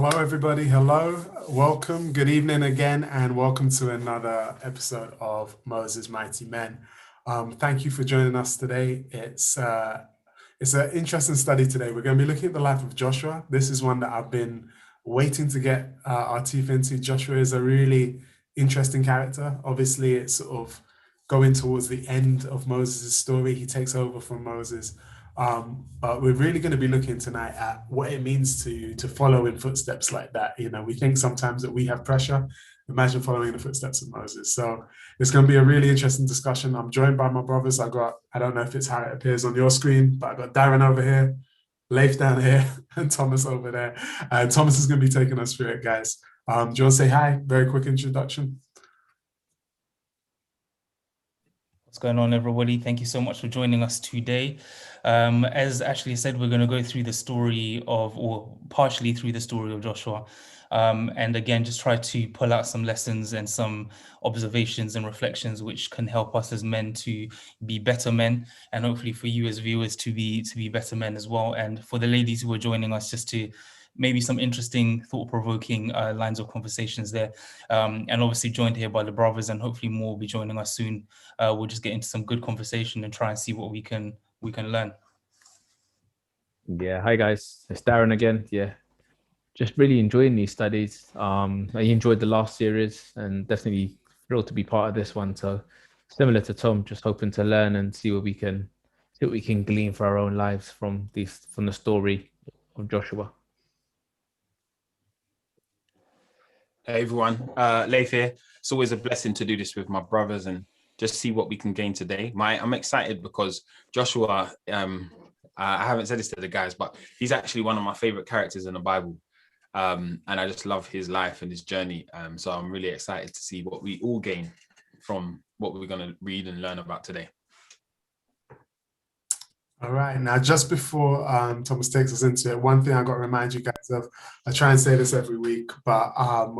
Hello, everybody. Hello, welcome, good evening again, and welcome to another episode of Moses Mighty Men. Thank you for joining us today. It's an interesting study today. We're going to be looking at the life of Joshua. This is one that I've been waiting to get our teeth into. Joshua is a really interesting character. Obviously, it's sort of going towards the end of Moses' story. He takes over from Moses. But we're really going to be looking tonight at what it means to follow in footsteps like that. You know, we think sometimes that we have pressure. Imagine following in the footsteps of Moses. So it's going to be a really interesting discussion. I'm joined by my brothers. I don't know if it's how it appears on your screen, but I got Darren over here, Leif down here, and Thomas over there. And Thomas is going to be taking us through it, guys. Do you want to say hi? Very quick introduction. What's going on, everybody? Thank you so much for joining us today. As Ashley said, we're going to go through the story of, or partially through the story of Joshua. And again, just try to pull out some lessons and some observations and reflections which can help us as men to be better men, and hopefully for you as viewers to be better men as well. And for the ladies who are joining us, just to maybe some interesting, thought-provoking lines of conversations there. And obviously joined here by the brothers, and hopefully more will be joining us soon. We'll just get into some good conversation and try and see what we can learn. Yeah, hi guys, it's Darren again. Yeah, just really enjoying these studies. I enjoyed the last series and definitely thrilled to be part of this one. So similar to Tom, just hoping to learn and see what we can glean for our own lives from the story of Joshua. Hey everyone, Leif here. It's always a blessing to do this with my brothers and just see what we can gain today. I'm excited because Joshua, I haven't said this to the guys, but he's actually one of my favorite characters in the Bible. And I just love his life and his journey. So I'm really excited to see what we all gain from what we're going to read and learn about today. All right, now just before Thomas takes us into it, one thing I got to remind you guys of, I try and say this every week, but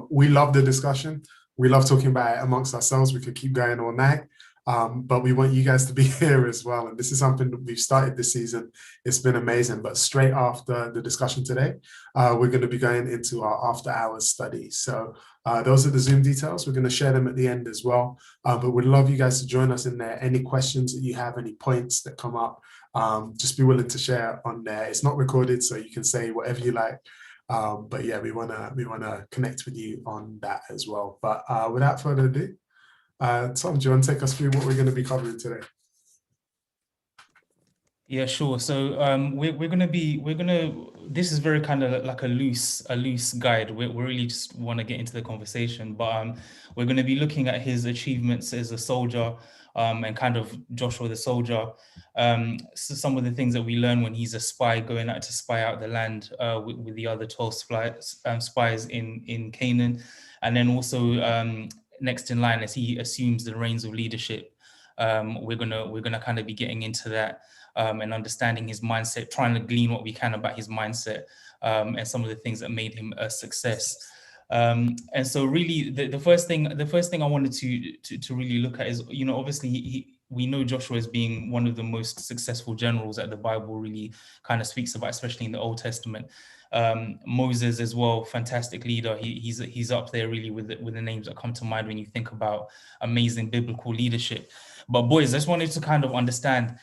we love the discussion. We love talking about it amongst ourselves. We could keep going all night, but we want you guys to be here as well. And this is something that we've started this season. It's been amazing, but straight after the discussion today, we're going to be going into our after hours study. So those are the Zoom details. We're going to share them at the end as well, but we'd love you guys to join us in there. Any questions that you have, any points that come up, just be willing to share on there. It's not recorded, so you can say whatever you like. But yeah, we wanna connect with you on that as well. But without further ado, Tom, do you want to take us through what we're going to be covering today? Yeah, sure. So this is very kind of like a loose guide. We really just want to get into the conversation, but we're going to be looking at his achievements as a soldier, and kind of Joshua the soldier. So some of the things that we learn when he's a spy going out to spy out the land with the other 12 spies in Canaan, and then also next in line as he assumes the reins of leadership. We're gonna kind of be getting into that. And understanding his mindset, trying to glean what we can about his mindset, and some of the things that made him a success. And so really the first thing I wanted to really look at is, you know, obviously we know Joshua as being one of the most successful generals that the Bible really kind of speaks about, especially in the Old Testament. Moses as well, fantastic leader. He's up there really with the names that come to mind when you think about amazing biblical leadership. But boys, I just wanted to kind of understand,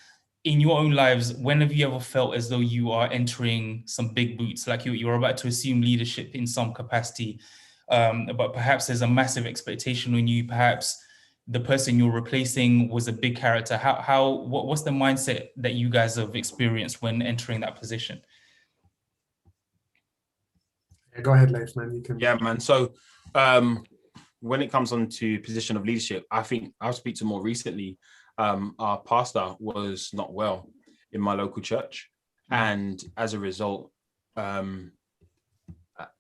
in your own lives, when have you ever felt as though you are entering some big boots, like you're about to assume leadership in some capacity, but perhaps there's a massive expectation on you, perhaps the person you're replacing was a big character. What's the mindset that you guys have experienced when entering that position? Yeah, go ahead, Leif, man. You can. Yeah, man. So when it comes on to position of leadership, I think I'll speak to more recently. Our pastor was not well in my local church. And as a result, there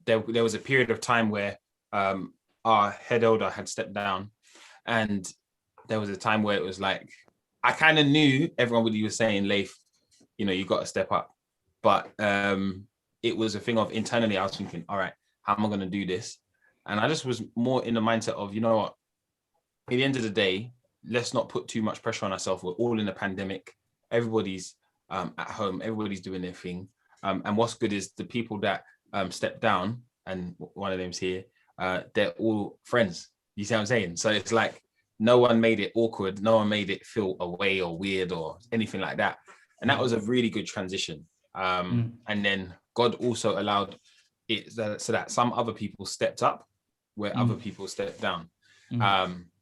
was a period of time where our head elder had stepped down. And there was a time where it was like, I kind of knew everybody was saying, Leif, you know, you got to step up. But it was a thing of internally, I was thinking, all right, how am I going to do this? And I just was more in the mindset of, you know what, at the end of the day, let's not put too much pressure on ourselves. We're all in a pandemic. Everybody's at home. Everybody's doing their thing. And what's good is the people that step down and one of them's here, they're all friends. You see what I'm saying? So it's like no one made it awkward, no one made it feel away or weird or anything like that. And that was a really good transition. And then God also allowed it so that some other people stepped up where other people stepped down.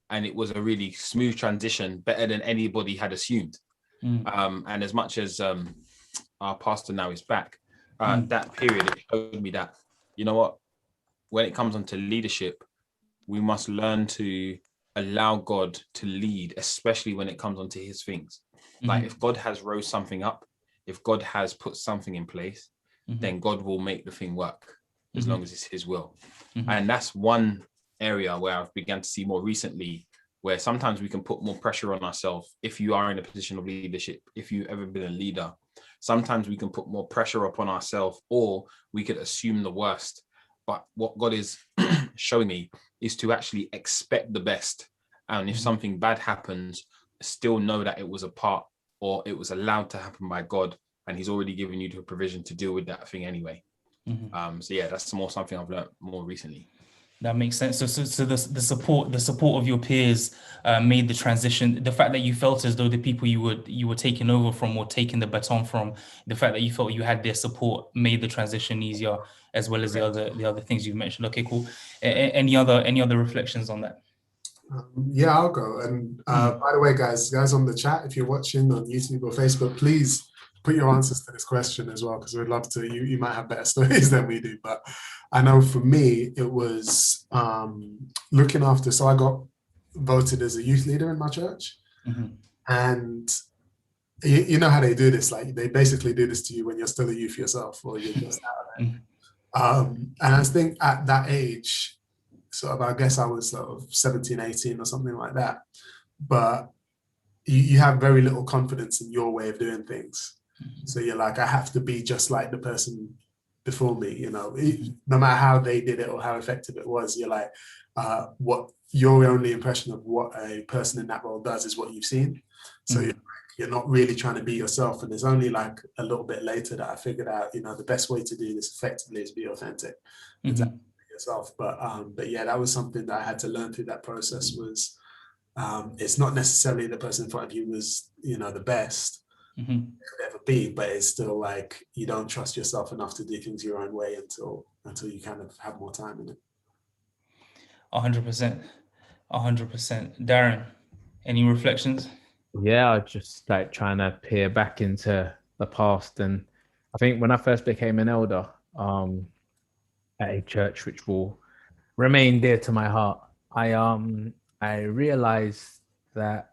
And it was a really smooth transition, better than anybody had assumed. And as much as our pastor now is back, that period, it showed me that, you know what, when it comes onto leadership, we must learn to allow God to lead, especially when it comes onto his things. Like if God has rose something up, if God has put something in place, then God will make the thing work as long as it's his will. And that's one area where I've begun to see more recently, where sometimes we can put more pressure on ourselves. If you are in a position of leadership, if you've ever been a leader, sometimes we can put more pressure upon ourselves, or we could assume the worst. But what God is showing me is to actually expect the best. And if something bad happens, still know that it was a part, or it was allowed to happen by God, and he's already given you the provision to deal with that thing anyway. So yeah, that's more something I've learned more recently. That makes sense. So the support of your peers made the transition. The fact that you felt as though the people you were taking over from, or taking the baton from, the fact that you felt you had their support made the transition easier, as well as the other things you've mentioned. Okay, cool. Any other reflections on that? Yeah, I'll go. And by the way, guys on the chat, if you're watching on YouTube or Facebook, please put your answers to this question as well, because we'd love to. You might have better stories than we do, but I know for me it was looking after. So I got voted as a youth leader in my church, and you know how they do this. Like they basically do this to you when you're still a youth yourself, or you're just out of it. And I think at that age, sort of, I guess I was sort of 17, 18 or something like that. But you have very little confidence in your way of doing things. So you're like, I have to be just like the person before me, you know, no matter how they did it or how effective it was. You're like, what your only impression of what a person in that role does is what you've seen. So you're not really trying to be yourself. And it's only like a little bit later that I figured out, you know, the best way to do this effectively is be authentic. Yourself. But yeah, that was something that I had to learn through that process. Was it's not necessarily the person in front of you was, you know, the best it could ever be, but it's still like you don't trust yourself enough to do things your own way until you kind of have more time in it. 100%. Darren, any reflections? Yeah, I just like trying to peer back into the past, and I think when I first became an elder at a church which will remain dear to my heart, I realized that.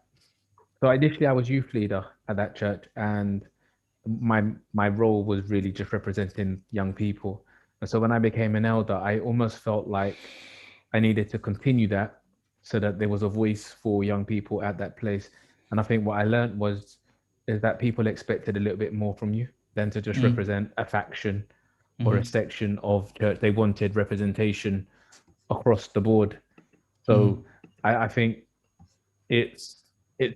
So initially I was youth leader at that church, and my role was really just representing young people. And so when I became an elder, I almost felt like I needed to continue that so that there was a voice for young people at that place. And I think what I learned is that people expected a little bit more from you than to just represent a faction or a section of church. They wanted representation across the board. So I think it's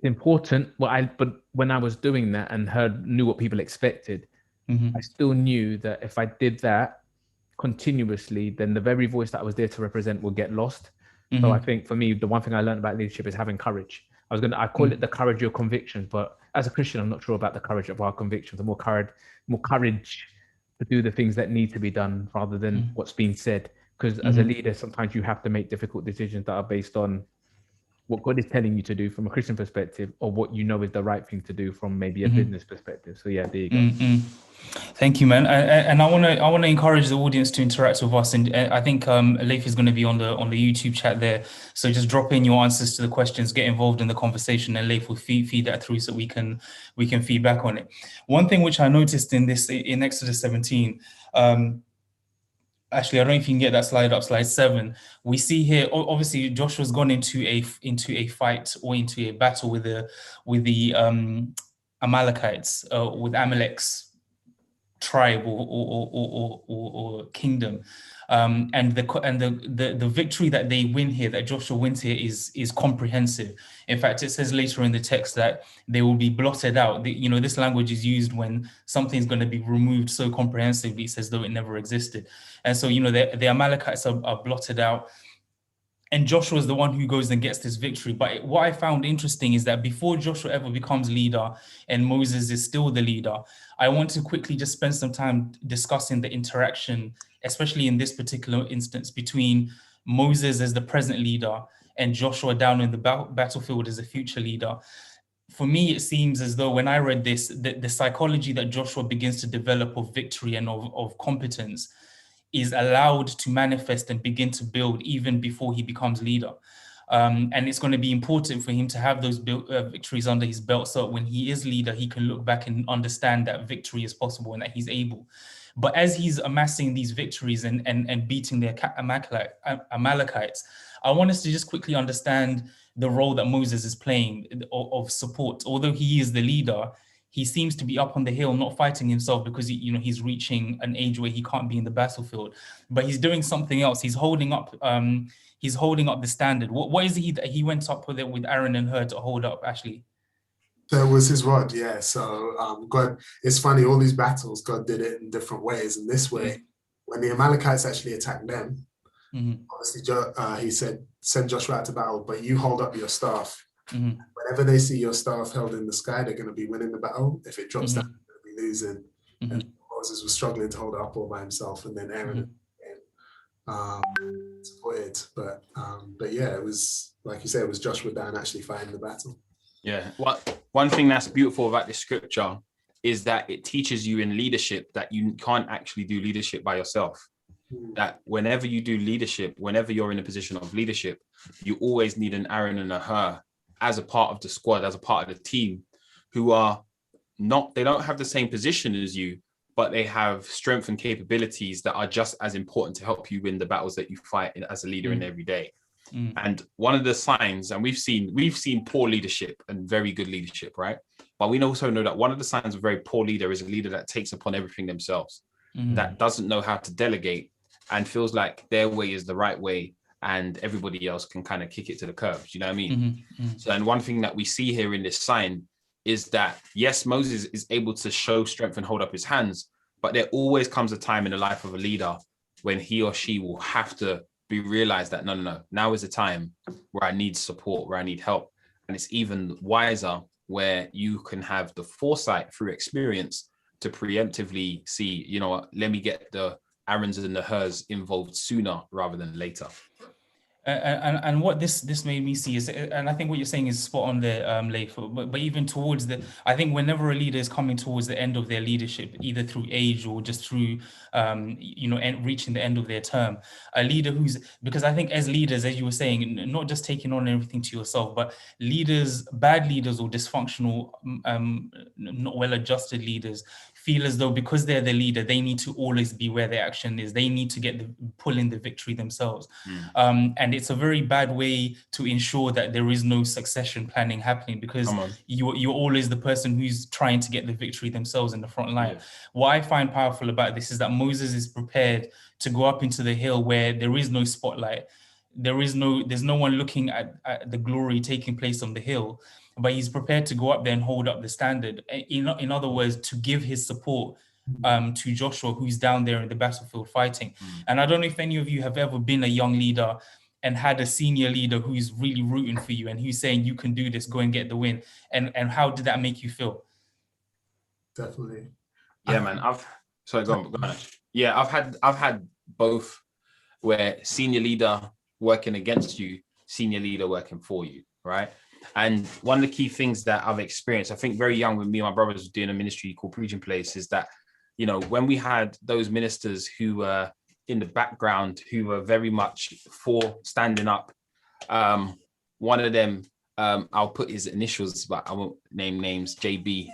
important. But when I was doing that and knew what people expected, I still knew that if I did that continuously, then the very voice that I was there to represent will get lost. So I think for me, the one thing I learned about leadership is having courage. I call it the courage of your convictions, but as a Christian, I'm not sure about the courage of our convictions. The more courage to do the things that need to be done rather than what's being said. Because as a leader, sometimes you have to make difficult decisions that are based on what God is telling you to do from a Christian perspective, or what you know is the right thing to do from maybe a business perspective. So yeah, there you go. Thank you, man. And I want to encourage the audience to interact with us. And I think Leif is going to be on the YouTube chat there. So just drop in your answers to the questions, get involved in the conversation, and Leif will feed that through so we can feed back on it. One thing which I noticed in Exodus 17. Actually, I don't know if you can get that slide up, slide 7. We see here, obviously, Joshua's gone into a fight or into a battle with the Amalekites, with Amalek's tribe or kingdom. And the victory that they win here, that Joshua wins here, is comprehensive. In fact, it says later in the text that they will be blotted out. This language is used when something's going to be removed so comprehensively, it's as though it never existed. And so, the Amalekites are blotted out. And Joshua is the one who goes and gets this victory. But what I found interesting is that before Joshua ever becomes leader and Moses is still the leader, I want to quickly just spend some time discussing the interaction, especially in this particular instance, between Moses as the present leader and Joshua down in the battlefield as a future leader. For me, it seems as though when I read this, the psychology that Joshua begins to develop of victory and of competence is allowed to manifest and begin to build even before he becomes leader. And it's going to be important for him to have those victories under his belt, so when he is leader, he can look back and understand that victory is possible and that he's able. But as he's amassing these victories and beating the Amalekites, I want us to just quickly understand the role that Moses is playing of support. Although he is the leader, he seems to be up on the hill, not fighting himself because he's reaching an age where he can't be in the battlefield. But he's doing something else. He's holding up the standard. What is he that he went up with Aaron and Hur to hold up, Ashley? So it was his rod, yeah. So God, it's funny, all these battles, God did it in different ways. And this way, when the Amalekites actually attacked them, obviously he said, send Joshua out to battle, but you hold up your staff. Whenever they see your staff held in the sky, they're going to be winning the battle. If it drops down, they're going to be losing. And Moses was struggling to hold it up all by himself, and then Aaron supported. But yeah, it was, like you said, it was Joshua down actually fighting the battle. Yeah. One thing that's beautiful about this scripture is that it teaches you in leadership that you can't actually do leadership by yourself. That whenever you do leadership, whenever you're in a position of leadership, you always need an Aaron and a Hur as a part of the squad, as a part of the team, who are they don't have the same position as you, but they have strength and capabilities that are just as important to help you win the battles that you fight as a leader in every day. And one of the signs, and we've seen poor leadership and very good leadership, right? But we also know that one of the signs of a very poor leader is a leader that takes upon everything themselves, that doesn't know how to delegate and feels like their way is the right way and everybody else can kind of kick it to the curb. You know what I mean? So, and one thing that we see here in this sign is that, yes, Moses is able to show strength and hold up his hands, but there always comes a time in the life of a leader when he or she will have to be realized that, no, now is the time where I need support, where I need help. And it's even wiser where you can have the foresight through experience to preemptively see, you know what, let me get the Aarons and the Hurs involved sooner rather than later. And what this made me see is, and I think what you're saying is spot on there, Leif, but even towards I think whenever a leader is coming towards the end of their leadership, either through age or just through, reaching the end of their term, a leader because I think as leaders, as you were saying, not just taking on everything to yourself, but bad leaders or dysfunctional, not well-adjusted leaders feel as though because they're the leader, they need to always be where their action is. They need to pull in the victory themselves. And it's a very bad way to ensure that there is no succession planning happening, because you're always the person who's trying to get the victory themselves in the front line. Yeah. What I find powerful about this is that Moses is prepared to go up into the hill where there is no spotlight. There's no one looking at the glory taking place on the hill, but he's prepared to go up there and hold up the standard. In other words, to give his support to Joshua, who's down there in the battlefield fighting. And I don't know if any of you have ever been a young leader and had a senior leader who's really rooting for you and who's saying, you can do this, go and get the win. And how did that make you feel? Definitely. Yeah, man. Go on. Yeah, I've had both, where senior leader working against you, senior leader working for you, right? And one of the key things that I've experienced, I think very young, when me and my brothers were doing a ministry called Preaching Place, is that, you know, when we had those ministers who were in the background, who were very much for standing up, one of them, I'll put his initials, but I won't name names, JB,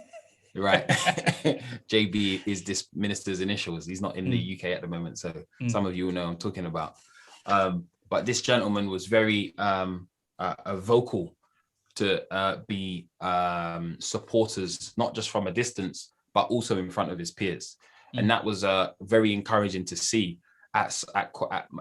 right? JB is this minister's initials. He's not in the UK at the moment, so some of you will know I'm talking about. But this gentleman was very vocal to be supporters, not just from a distance, but also in front of his peers. And that was very encouraging to see.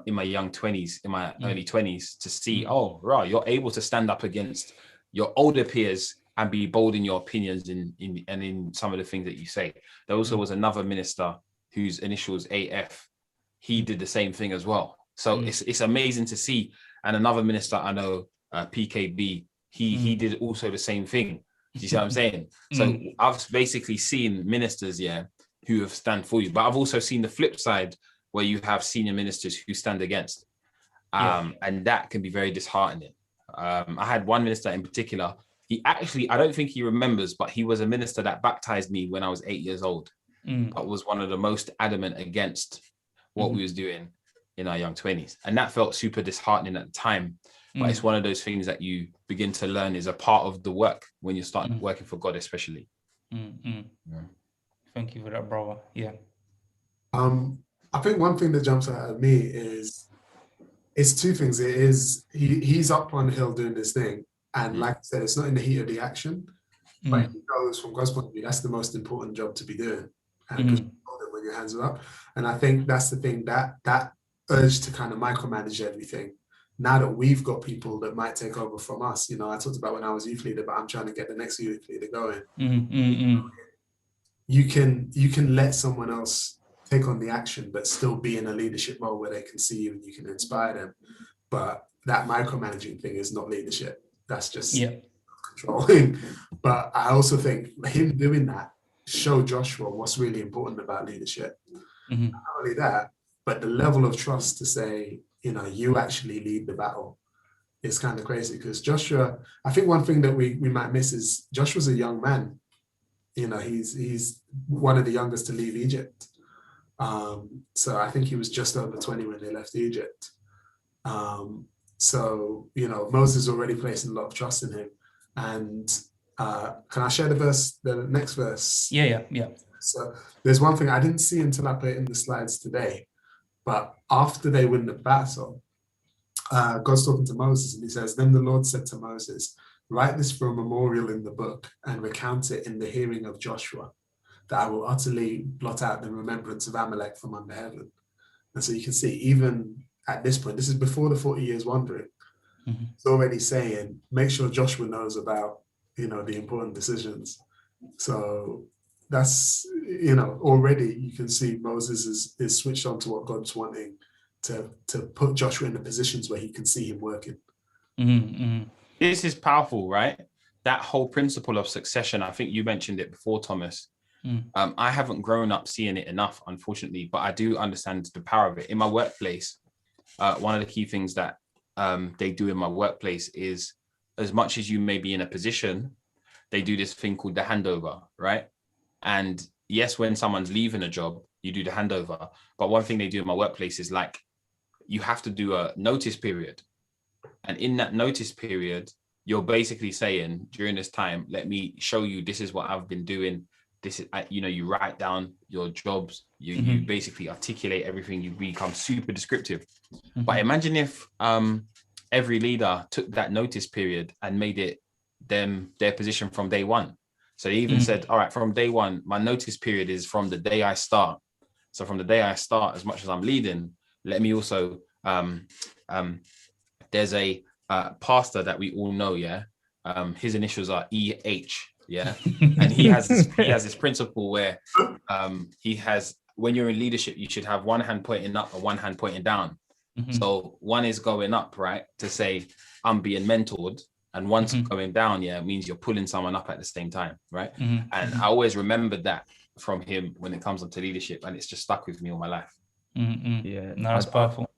in my young 20s, in my early 20s, to see, oh, right, you're able to stand up against your older peers and be bold in your opinions in some of the things that you say. There also was another minister whose initials AF. He did the same thing as well. So it's amazing to see. And another minister I know, PKB, he did also the same thing. Do you see what I'm saying? So I've basically seen ministers, who have stand for you, but I've also seen the flip side where you have senior ministers who stand against, and that can be very disheartening. I had one minister in particular. He actually, I don't think he remembers, but he was a minister that baptized me when I was 8 years old. That was one of the most adamant against what we was doing in our young 20s, and that felt super disheartening at the time. But it's one of those things that you begin to learn is a part of the work when you start working for God, especially. Thank you for that, brother. Yeah. I think one thing that jumps out at me is it's two things. It is he's up on the hill doing this thing, and like I said, it's not in the heat of the action, but he knows from God's point of view that's the most important job to be doing, and when your hands are up. And I think that's the thing, that urge to kind of micromanage everything. Now that we've got people that might take over from us, I talked about when I was youth leader, but I'm trying to get the next youth leader going. You can let someone else take on the action, but still be in a leadership role where they can see you and you can inspire them. But that micromanaging thing is not leadership. That's just controlling. But I also think him doing that showed Joshua what's really important about leadership. Not only that, but the level of trust to say, you actually lead the battle is kind of crazy. Because Joshua, I think one thing that we might miss is Joshua's a young man. He's one of the youngest to leave Egypt. So I think he was just over 20 when they left Egypt. So Moses already placing a lot of trust in him. And can I share the next verse? Yeah. So there's one thing I didn't see until I put it in the slides today, but after they win the battle, God's talking to Moses and he says, then the Lord said to Moses, write this for a memorial in the book and recount it in the hearing of Joshua, that I will utterly blot out the remembrance of Amalek from under heaven. And so you can see, even at this point, this is before the 40 years wandering, it's already saying, make sure Joshua knows about, the important decisions. So that's, already you can see Moses is switched on to what God's wanting to put Joshua in the positions where he can see him working. This is powerful, right? That whole principle of succession. I think you mentioned it before, Thomas. I haven't grown up seeing it enough, unfortunately, but I do understand the power of it. In my workplace, one of the key things that they do in my workplace is, as much as you may be in a position, they do this thing called the handover, right? And yes, when someone's leaving a job, you do the handover. But one thing they do in my workplace is you have to do a notice period. And in that notice period, you're basically saying, during this time, let me show you, this is what I've been doing. This is, you write down your jobs, you basically articulate everything, you become super descriptive. But imagine if every leader took that notice period and made it their position from day one. So they even said, all right, from day one, my notice period is from the day I start. So from the day I start, as much as I'm leading, let me also, there's a pastor that we all know, his initials are EH, and he has this principle where he has, when you're in leadership, you should have one hand pointing up and one hand pointing down. So one is going up, right, to say I'm being mentored, and one's going down, means you're pulling someone up at the same time, right? And I always remembered that from him when it comes to leadership, and it's just stuck with me all my life. Yeah, no, that's powerful.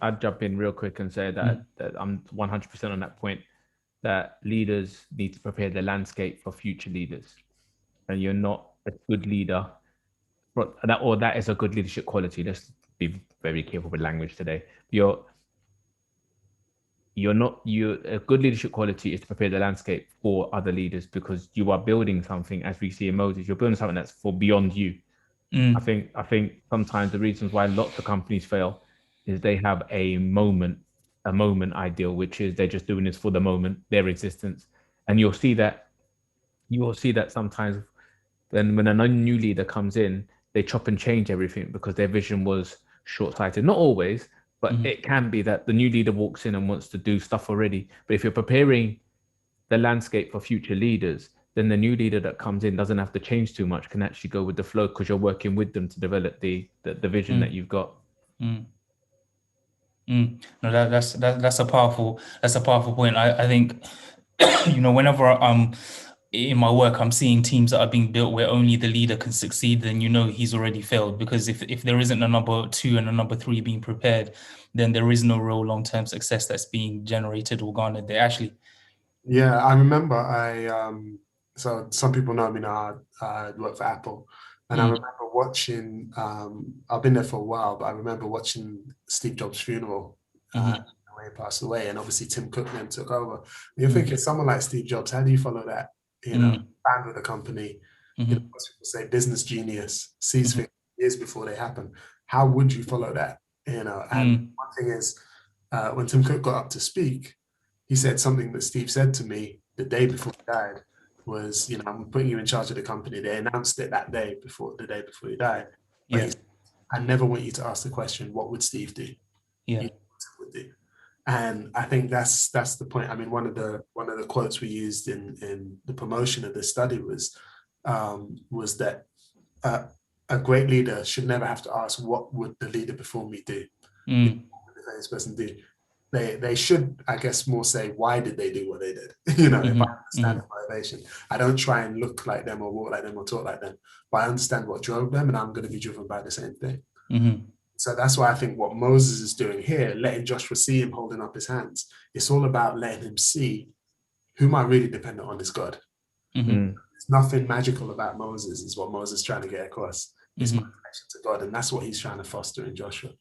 I'd jump in real quick and say that I'm 100% on that point, that leaders need to prepare the landscape for future leaders. And you're not a good leader, that is a good leadership quality. Let's be very careful with language today. A good leadership quality is to prepare the landscape for other leaders, because you are building something, as we see in Moses, you're building something that's for beyond you. I think sometimes the reasons why lots of companies fail is they have a moment ideal, which is they're just doing this for the moment, their existence. And you'll see that sometimes when a new leader comes in, they chop and change everything because their vision was short-sighted. Not always, but it can be that the new leader walks in and wants to do stuff already. But if you're preparing the landscape for future leaders, then the new leader that comes in doesn't have to change too much, can actually go with the flow because you're working with them to develop the vision that you've got. No, that's a powerful point. I think whenever I'm in my work, I'm seeing teams that are being built where only the leader can succeed, then he's already failed, because if there isn't a number 2 and a number 3 being prepared, then there is no real long-term success that's being generated or garnered there. Actually, yeah, I remember so some people know me now. I work for Apple, and I remember watching. I've been there for a while, but I remember watching Steve Jobs' funeral when he passed away, and obviously Tim Cook then took over. You're thinking, someone like Steve Jobs, how do you follow that? Founder of the company, most people say business genius, sees things years before they happen. How would you follow that? And one thing is, when Tim Cook got up to speak, he said something that Steve said to me the day before he died was, I'm putting you in charge of the company. They announced it that day the day before he died. But he said, I never want you to ask the question, what would Steve do? Yeah. You know what Steve would do. And I think that's the point. I mean, one of the quotes we used in the promotion of this study was that a great leader should never have to ask, what would the leader before me do? What would the famous person do? They should, I guess, more say, why did they do what they did? If I understand the motivation, I don't try and look like them or walk like them or talk like them, but I understand what drove them, and I'm going to be driven by the same thing. So that's why I think what Moses is doing here, letting Joshua see him holding up his hands, it's all about letting him see who am I really dependent on is God. There's nothing magical about Moses, is what Moses is trying to get across. It's my connection to God, and that's what he's trying to foster in Joshua.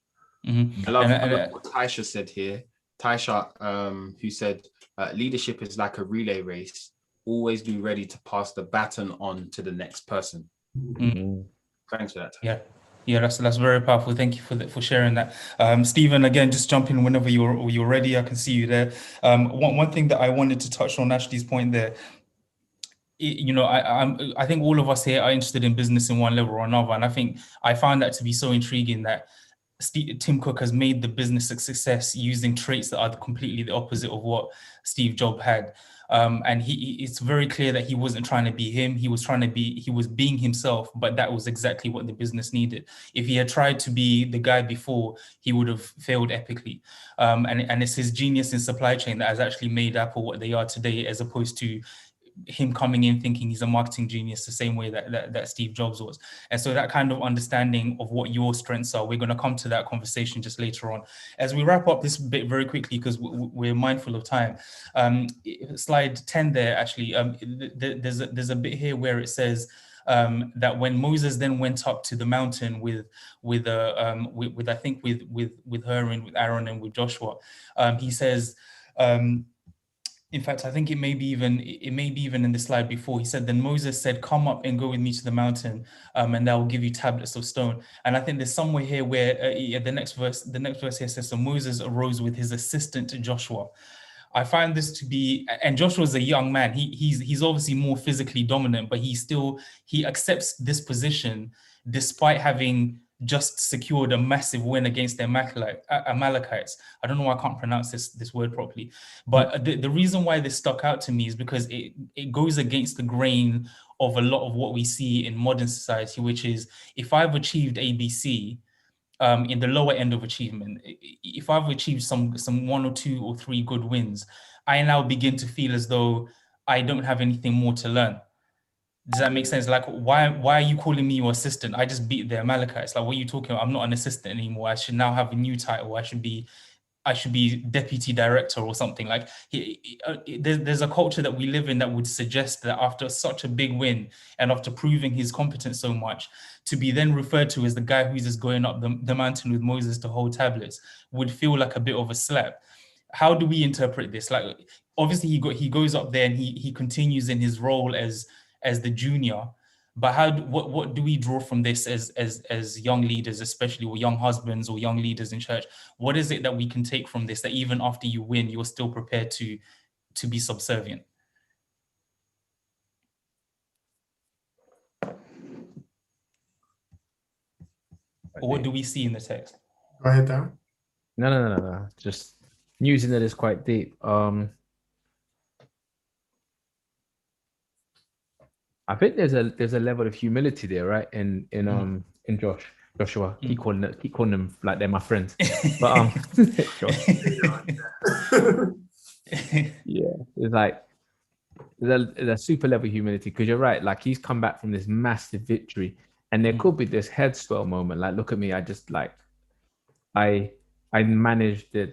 I love what Taisha said here. Taisha, who said, leadership is like a relay race. Always be ready to pass the baton on to the next person. Thanks for that. Yeah, that's very powerful. Thank you for sharing that. Stephen, again, just jump in whenever you're ready. I can see you there. One thing that I wanted to touch on Ashley's point there. I think all of us here are interested in business in one level or another, and I think I found that to be so intriguing that Tim Cook has made the business a success using traits that are completely the opposite of what Steve Jobs had. And it's very clear that he wasn't trying to be him. He was being himself, but that was exactly what the business needed. If he had tried to be the guy before, he would have failed epically. And it's his genius in supply chain that has actually made Apple what they are today, as opposed to him coming in thinking he's a marketing genius the same way that Steve Jobs was. And so that kind of understanding of what your strengths are, we're going to come to that conversation just later on. As we wrap up this bit very quickly, because we're mindful of time, slide 10 there, actually, there's a bit here where it says that when Moses then went up to the mountain with her and with Aaron and with Joshua, he says, in fact, I think it may be even in the slide before. He said, then Moses said, come up and go with me to the mountain, and I will give you tablets of stone. And I think there's somewhere here where the next verse here says, so Moses arose with his assistant Joshua. I find this to be, and Joshua's a young man. He's obviously more physically dominant, but he accepts this position despite having just secured a massive win against the Amalekites. I don't know why I can't pronounce this word properly, but the reason why this stuck out to me is because it goes against the grain of a lot of what we see in modern society, which is, if I've achieved ABC, in the lower end of achievement, if I've achieved some 1 or 2 or 3 good wins, I now begin to feel as though I don't have anything more to learn. Does that make sense? Like, why are you calling me your assistant? I just beat the Amalekites. Like, what are you talking about? I'm not an assistant anymore. I should now have a new title. I should be deputy director or something. Like, there's a culture that we live in that would suggest that after such a big win and after proving his competence so much, to be then referred to as the guy who's just going up the mountain with Moses to hold tablets would feel like a bit of a slap. How do we interpret this? Like, obviously he goes up there and he continues in his role as the junior, but what do we draw from this as young leaders, especially, or young husbands or young leaders in church? What is it that we can take from this, that even after you win, you're still prepared to be subservient? Or what do we see in the text? Go ahead, Darren. No. Just using it is quite deep. I think there's a level of humility there, right? In Joshua. Keep calling them like they're my friends. But Josh, yeah, it's like there's a super level humility because you're right. Like he's come back from this massive victory, and there could be this head swell moment. Like, look at me, I just like I I managed the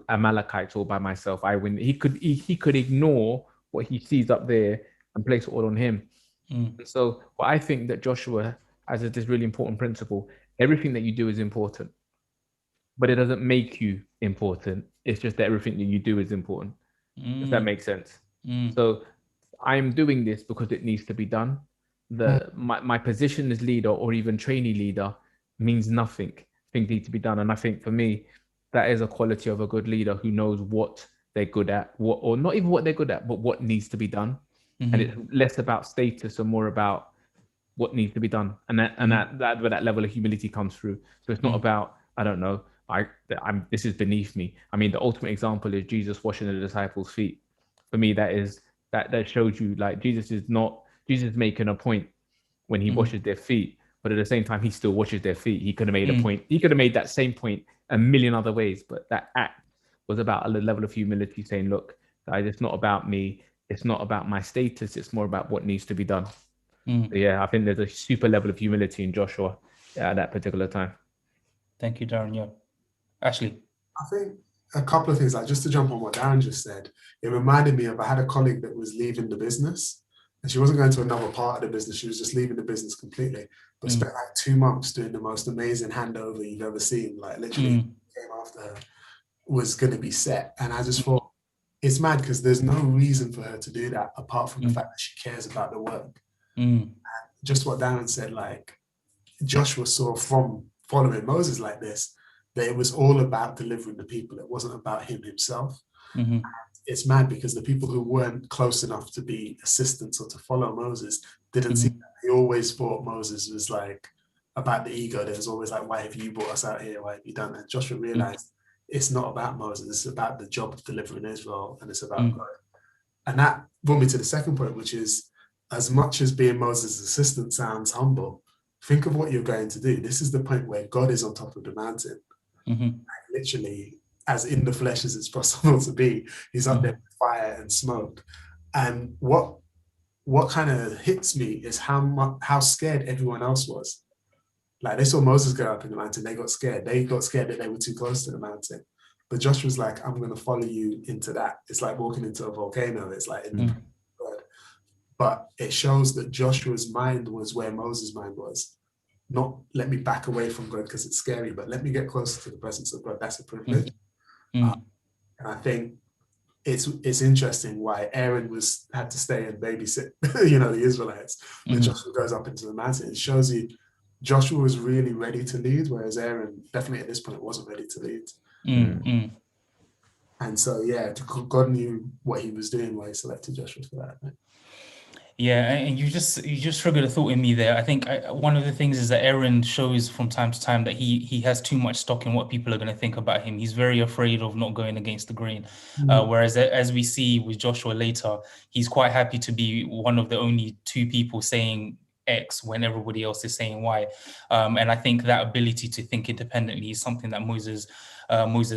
Amalekites all by myself. I win. He could ignore what he sees up there and place it all on him. So, what I think that Joshua has this really important principle: everything that you do is important, but it doesn't make you important. It's just that everything that you do is important. If that makes sense. So, I'm doing this because it needs to be done. My position as leader or even trainee leader means nothing. Things need to be done, and I think for me, that is a quality of a good leader who knows what they're good at, what or not even what they're good at, but what needs to be done. And it's less about status and more about what needs to be done, and that where that level of humility comes through. So it's not about, I don't know, I'm this is beneath me. I mean, the ultimate example is Jesus washing the disciples' feet. For me, that shows you like Jesus is making a point when he washes their feet, but at the same time he still washes their feet. He could have made a point. He could have made that same point a million other ways, but that act was about a level of humility, saying, "Look, guys, it's not about me. It's not about my status. It's more about what needs to be done." So yeah, I think there's a super level of humility in Joshua at that particular time. Thank you, Darren. Yeah, Ashley. I think a couple of things, like just to jump on what Darren just said, it reminded me of, I had a colleague that was leaving the business and she wasn't going to another part of the business. She was just leaving the business completely, but spent like 2 months doing the most amazing handover you've ever seen. Like literally came after her was going to be set. And I just thought it's mad because there's no reason for her to do that apart from the fact that she cares about the work. And just what Darren said, like Joshua saw from following Moses like this, that it was all about delivering the people. It wasn't about him himself. It's mad because the people who weren't close enough to be assistants or to follow Moses didn't see that. They always thought Moses was like about the ego. There was always like, why have you brought us out here? Why have you done that? Joshua realized it's not about Moses. It's about the job of delivering Israel, and it's about God. And that brought me to the second point, which is, as much as being Moses' assistant sounds humble, think of what you're going to do. This is the point where God is on top of the mountain. Like literally as in the flesh as it's possible to be. He's up there with fire and smoke. And what kind of hits me is how scared everyone else was. Like they saw Moses go up in the mountain, they got scared. They got scared that they were too close to the mountain. But Joshua's like, I'm going to follow you into that. It's like walking into a volcano. It's like in the God. But it shows that Joshua's mind was where Moses' mind was. Not let me back away from God because it's scary, but let me get closer to the presence of God. That's a privilege. And I think it's interesting why Aaron had to stay and babysit, the Israelites when Joshua goes up into the mountain. It shows you Joshua was really ready to lead, whereas Aaron definitely at this point wasn't ready to lead. And so, yeah, God knew what he was doing while he selected Joshua for that. Right? Yeah, and you just triggered a thought in me there. I think one of the things is that Aaron shows from time to time that he has too much stock in what people are going to think about him. He's very afraid of not going against the grain. Whereas as we see with Joshua later, he's quite happy to be one of the only 2 people saying X when everybody else is saying Y. And I think that ability to think independently is something that Moses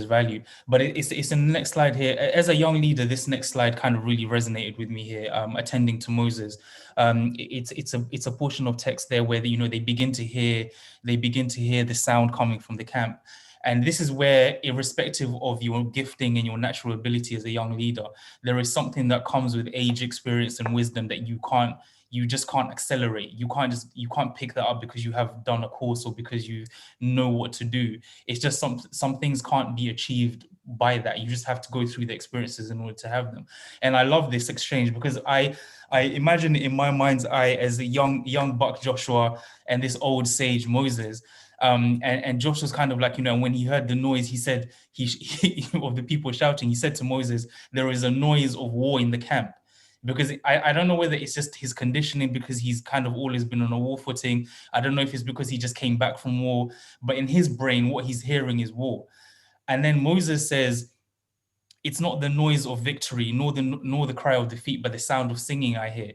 value. But it's in the next slide here. As a young leader, this next slide kind of really resonated with me here. Attending to Moses, it's a portion of text there where they begin to hear the sound coming from the camp. And this is where, irrespective of your gifting and your natural ability as a young leader, there is something that comes with age, experience, and wisdom that you just can't accelerate. You can't pick that up because you have done a course or because you know what to do. It's just some things can't be achieved by that. You just have to go through the experiences in order to have them. And I love this exchange because I imagine in my mind's eye as a young buck Joshua and this old sage Moses. And Joshua's kind of like, when he heard the noise, he said, of the people shouting, he said to Moses, there is a noise of war in the camp. because I don't know whether it's just his conditioning, because he's kind of always been on a war footing. I don't know if it's because he just came back from war, but in his brain, what he's hearing is war. And then Moses says, it's not the noise of victory, nor the cry of defeat, but the sound of singing I hear.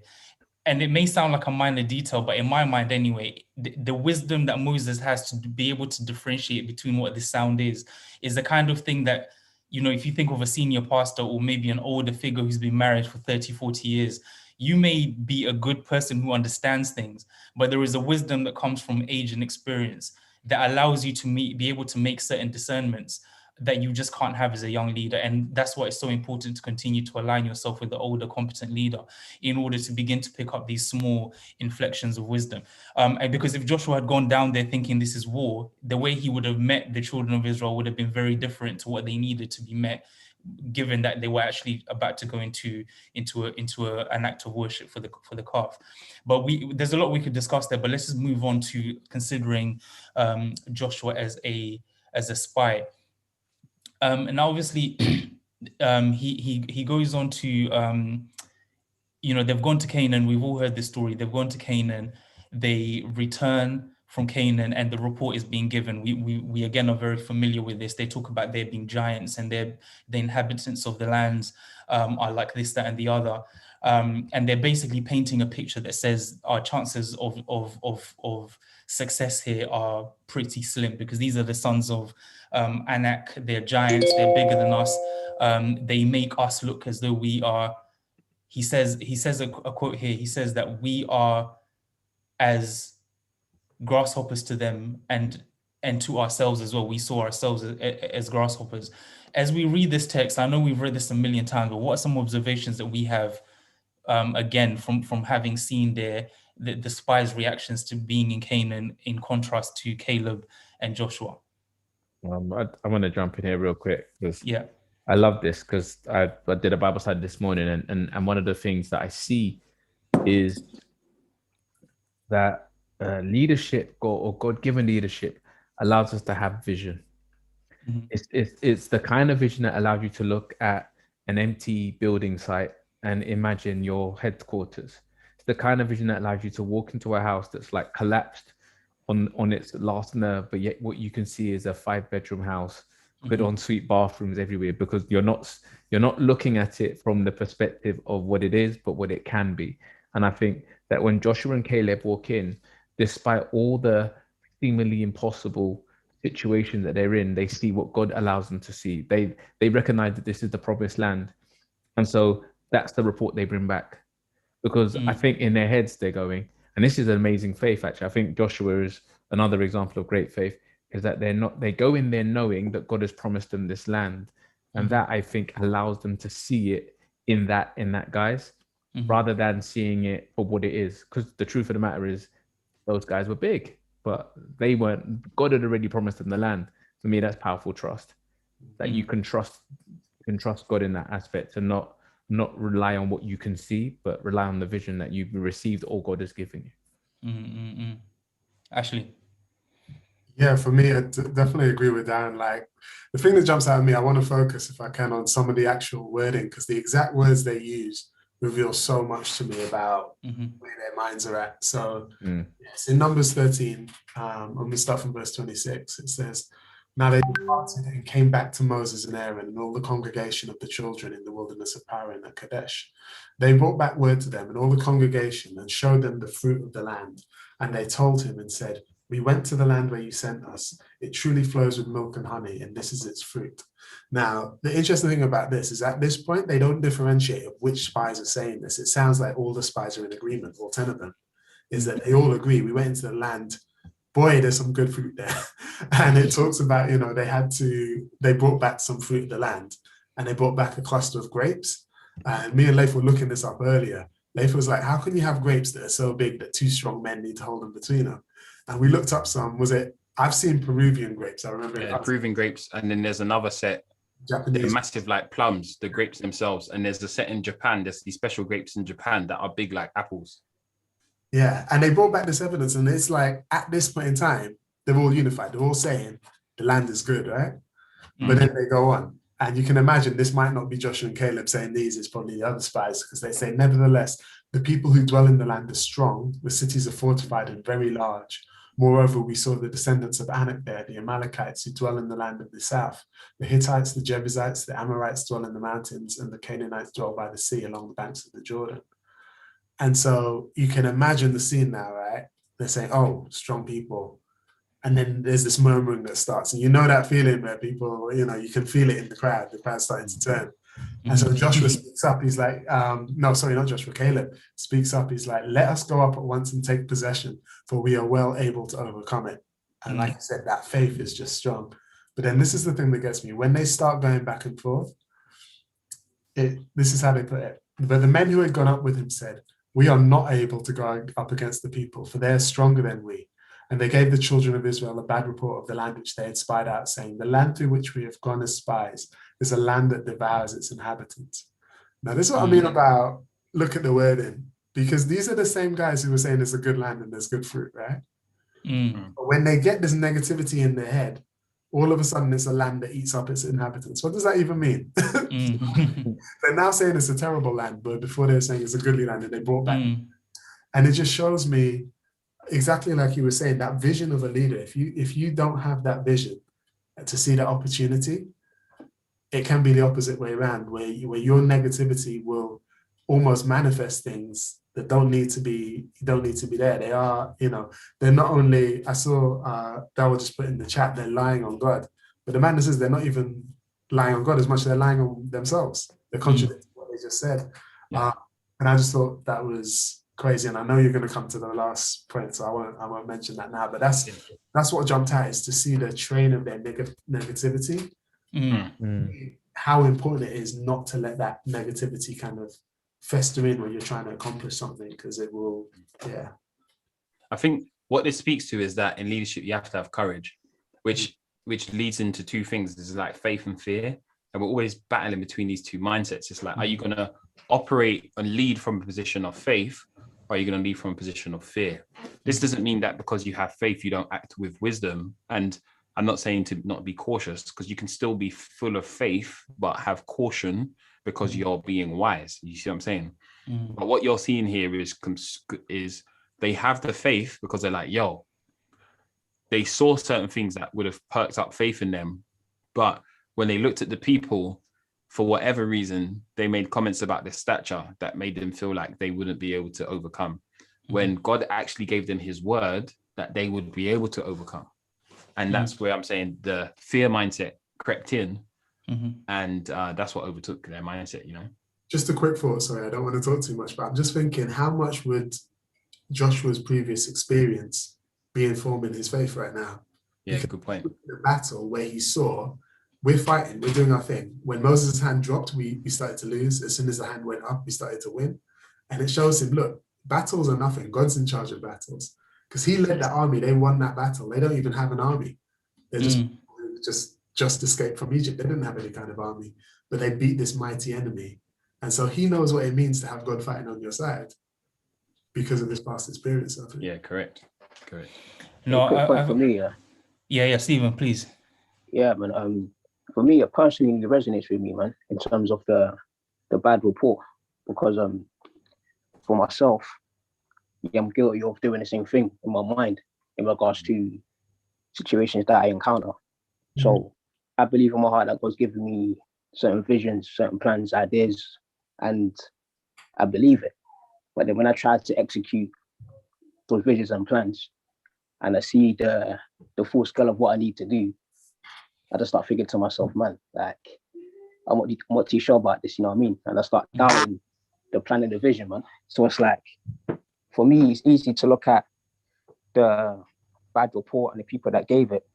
And it may sound like a minor detail, but in my mind anyway, the wisdom that Moses has to be able to differentiate between what this sound is the kind of thing that, you know, if you think of a senior pastor or maybe an older figure who's been married for 30, 40 years, you may be a good person who understands things, but there is a wisdom that comes from age and experience that allows you to be able to make certain discernments that you just can't have as a young leader. And that's why it's so important to continue to align yourself with the older, competent leader in order to begin to pick up these small inflections of wisdom. And because if Joshua had gone down there thinking this is war, the way he would have met the children of Israel would have been very different to what they needed to be met, given that they were actually about to go into an act of worship for the calf. But there's a lot we could discuss there, but let's just move on to considering Joshua as a spy. And obviously, he goes on to, you know, they've gone to Canaan. We've all heard this story. They've gone to Canaan. They return from Canaan, and the report is being given. We again are very familiar with this. They talk about there being giants, and the inhabitants of the lands are like this, that, and the other. And they're basically painting a picture that says our chances of success here are pretty slim, because these are the sons of Anak. They're giants, they're bigger than us. They make us look as though we are, he says a quote here, he says that we are as grasshoppers to them, and to ourselves as well. We saw ourselves as grasshoppers. As we read this text, I know we've read this a million times, but what are some observations that we have, again, from having seen the spies' reactions to being in Canaan, in contrast to Caleb and Joshua? I want to jump in here real quick, because yeah, I love this, because I did a Bible study this morning, and one of the things that I see is that leadership or God-given leadership allows us to have vision. Mm-hmm. It's the kind of vision that allows you to look at an empty building site and imagine your headquarters. It's the kind of vision that allows you to walk into a house that's like collapsed on its last nerve, but yet what you can see is a 5-bedroom house with ensuite bathrooms everywhere, because you're not looking at it from the perspective of what it is, but what it can be. And I think that when Joshua and Caleb walk in, despite all the seemingly impossible situations that they're in, they see what God allows them to see. They recognize that this is the promised land. And so that's the report they bring back. Because I think in their heads they're going, and this is an amazing faith, actually. I think Joshua is another example of great faith, is that they go in there knowing that God has promised them this land. And that, I think, allows them to see it in that guise, rather than seeing it for what it is. Because the truth of the matter is, those guys were big, but they weren't. God had already promised them the land. For me, that's powerful trust. That you can trust God in that aspect, and not rely on what you can see, but rely on the vision that you've received or God has given you. Ashley? Yeah, for me, I definitely agree with Darren. Like, the thing that jumps out at me, I want to focus, if I can, on some of the actual wording, because the exact words they use reveal so much to me about where their minds are at. So yes, in Numbers 13, I'm going to start from verse 26. It says, "Now they departed and came back to Moses and Aaron and all the congregation of the children in the wilderness of Paran at Kadesh. They brought back word to them and all the congregation and showed them the fruit of the land. And they told him and said, 'We went to the land where you sent us. It truly flows with milk and honey, and this is its fruit.'" Now, the interesting thing about this is, at this point, they don't differentiate of which spies are saying this. It sounds like all the spies are in agreement, all 10 of them, is that they all agree, we went into the land. Boy, there's some good fruit there. And it talks about, they brought back some fruit of the land, and they brought back a cluster of grapes. And me and Leif were looking this up earlier. Leif was like, how can you have grapes that are so big that 2 strong men need to hold them between them? And we looked up some, I've seen Peruvian grapes. I remember. Yeah, Peruvian grapes. And then there's another set, Japanese. They're massive like plums, the grapes themselves. And there's a set in Japan, there's these special grapes in Japan that are big like apples. Yeah, and they brought back this evidence, and it's like, at this point in time, they're all unified. They're all saying the land is good, right? But then they go on. And you can imagine this might not be Joshua and Caleb saying these, it's probably the other spies, because they say, nevertheless, the people who dwell in the land are strong, the cities are fortified and very large. Moreover, we saw the descendants of Anak there, the Amalekites who dwell in the land of the south. The Hittites, the Jebusites, the Amorites dwell in the mountains, and the Canaanites dwell by the sea along the banks of the Jordan. And so you can imagine the scene now, right? They're saying, oh, strong people. And then there's this murmuring that starts. And you know that feeling where people, you can feel it in the crowd's starting to turn. And so Joshua speaks up. He's like, no, sorry, not Joshua, Caleb speaks up. He's like, let us go up at once and take possession, for we are well able to overcome it. And like I said, that faith is just strong. But then this is the thing that gets me. When they start going back and forth, this is how they put it. But the men who had gone up with him said, we are not able to go up against the people, for they are stronger than we. And they gave the children of Israel a bad report of the land which they had spied out, saying, the land through which we have gone as spies is a land that devours its inhabitants. Now, this is what I mean about, look at the wording, because these are the same guys who were saying it's a good land and there's good fruit, right? But when they get this negativity in their head, all of a sudden it's a land that eats up its inhabitants. What does that even mean? They're now saying it's a terrible land, but before they were saying it's a goodly land and they brought back. And it just shows me, exactly like you were saying, that vision of a leader. If you don't have that vision to see that opportunity, it can be the opposite way around, where your negativity will almost manifest things that don't need to be there. They are, they're not only, I saw Daryl just put in the chat, they're lying on God. But the man says they're not even lying on God as much as they're lying on themselves. They're contradicting what they just said. And I just thought that was crazy. And I know you're going to come to the last point, so I won't mention that now. But that's what jumped out, is to see the train of their negativity. How important it is not to let that negativity kind of fester in when you're trying to accomplish something, because it will, I think what this speaks to is that in leadership, you have to have courage, which leads into two things. There's like faith and fear. And we're always battling between these two mindsets. It's like, are you going to operate and lead from a position of faith? Or are you going to lead from a position of fear? This doesn't mean that because you have faith, you don't act with wisdom. And I'm not saying to not be cautious, because you can still be full of faith, but have caution because you're being wise. You see what I'm saying? But what you're seeing here is they have the faith because they're like, they saw certain things that would have perked up faith in them. But when they looked at the people, for whatever reason, they made comments about their stature that made them feel like they wouldn't be able to overcome. When God actually gave them his word that they would be able to overcome. And that's where I'm saying the fear mindset crept in, and that's what overtook their mindset, Just a quick thought, sorry, I don't want to talk too much, but I'm just thinking, how much would Joshua's previous experience be informing his faith right now? Yeah, good point. The battle where he saw, we're fighting, we're doing our thing. When Moses' hand dropped, we started to lose. As soon as the hand went up, we started to win. And it shows him, look, battles are nothing. God's in charge of battles. Because he led that army, they won that battle. They don't even have an army. They're just escaped from Egypt. They didn't have any kind of army, but they beat this mighty enemy. And so he knows what it means to have God fighting on your side because of his past experience, I think. Yeah, correct. No, quick point for me, yeah, Stephen, please. Yeah, man. For me, it personally resonates with me, man, in terms of the bad report, because for myself, I'm guilty of doing the same thing in my mind in regards to situations that I encounter. So I believe in my heart that God's given me certain visions, certain plans, ideas, and I believe it. But then when I try to execute those visions and plans, and I see the full scale of what I need to do, I just start thinking to myself, man, like, I'm not too sure about this, you know what I mean? And I start doubting the plan and the vision, man. So it's like, for me, it's easy to look at the bad report and the people that gave it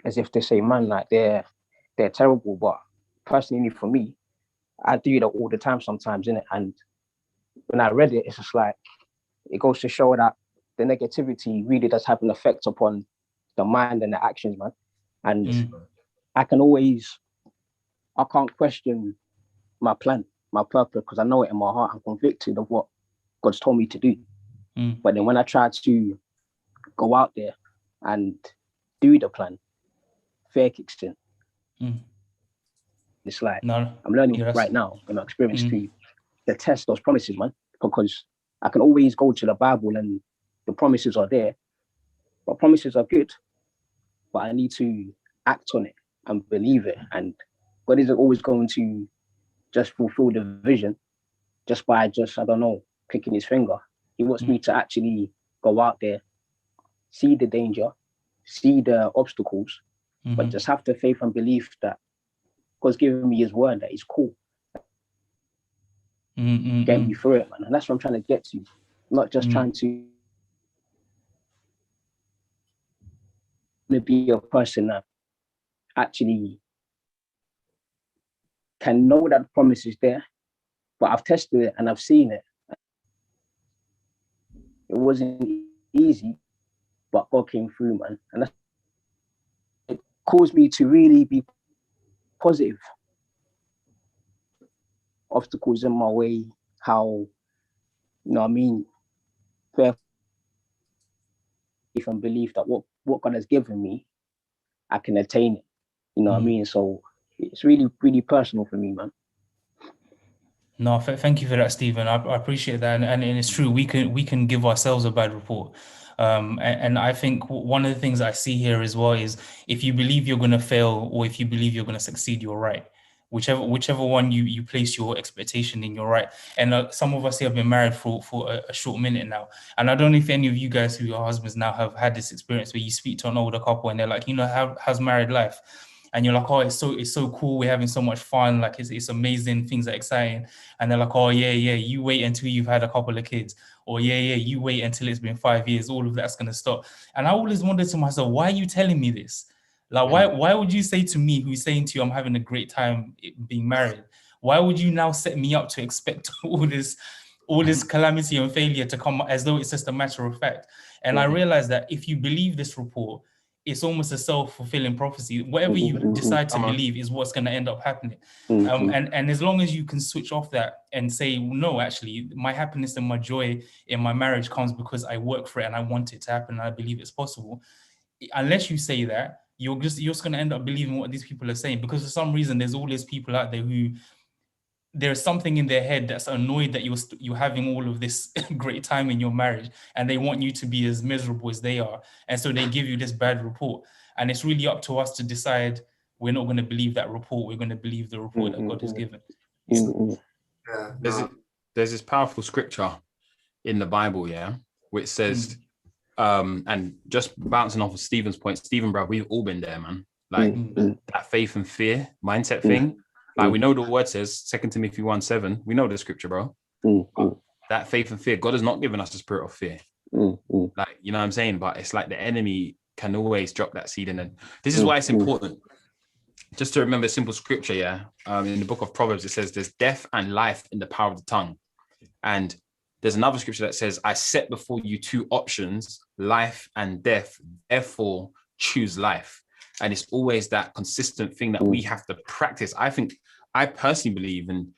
as if they say, man, like they're terrible. But personally, for me, I do that all the time sometimes, innit? And when I read it, it's just like, it goes to show that the negativity really does have an effect upon the mind and the actions, man. And I can't question my plan, my purpose, because I know it in my heart. I'm convicted of what God's told me to do. But then when I try to go out there and do the plan, fear kicks in. it's like No. I'm learning Yes. right now in my experience Mm. to test those promises, man, because I can always go to the Bible and the promises are there, but promises are good, but I need to act on it and believe it. And God isn't always going to just fulfill the vision just by I don't know, clicking his finger. He wants me to actually go out there, see the danger, see the obstacles, but just have the faith and belief that God's given me his word that he's cool. Get me through it, man. And that's what I'm trying to get to. Not just trying to be a person that actually can know that the promise is there, but I've tested it and I've seen it. It wasn't easy, but God came through, man. And that's, it caused me to really be positive. Obstacles in my way, how, you know what I mean, faith and belief that what God has given me, I can attain it. You know what I mean? So it's really, really personal for me, man. No, thank you for that, Stephen. I appreciate that, and it's true. We can give ourselves a bad report, and I think one of the things I see here as well is if you believe you're going to fail or if you believe you're going to succeed, you're right. Whichever one you place your expectation in, you're right. And some of us here have been married for a short minute now, and I don't know if any of you guys who are husbands now have had this experience where you speak to an older couple and they're like, how's married life? And you're like, oh, it's so cool. We're having so much fun. Like it's amazing. Things are exciting. And they're like, oh yeah, you wait until you've had a couple of kids, or yeah, you wait until it's been 5 years. All of that's gonna stop. And I always wondered to myself, why are you telling me this? Like, why would you say to me, who's saying to you, I'm having a great time being married? Why would you now set me up to expect all this calamity and failure to come as though it's just a matter of fact? And I realized that if you believe this report, it's almost a self-fulfilling prophecy. Whatever you decide to believe is what's going to end up happening. And as long as you can switch off that and say, no, actually, my happiness and my joy in my marriage comes because I work for it and I want it to happen and I believe it's possible. Unless you say that, you're just going to end up believing what these people are saying, because for some reason, there's all these people out there who there's something in their head that's annoyed that you're having all of this great time in your marriage, and they want you to be as miserable as they are. And so they give you this bad report. And it's really up to us to decide we're not going to believe that report. We're going to believe the report that God has given. There's this powerful scripture in the Bible, which says, and just bouncing off of Stephen's point, Stephen, bro, we've all been there, man. Like that faith and fear mindset thing. Like we know the word says, 2 Timothy 1:7. We know the scripture, bro. That faith and fear, God has not given us a spirit of fear. Like, you know what I'm saying? But it's like the enemy can always drop that seed in. And this is why it's important just to remember simple scripture, in the book of Proverbs, it says there's death and life in the power of the tongue. And there's another scripture that says, I set before you two options, life and death, therefore choose life. And it's always that consistent thing that we have to practice. I personally believe, and,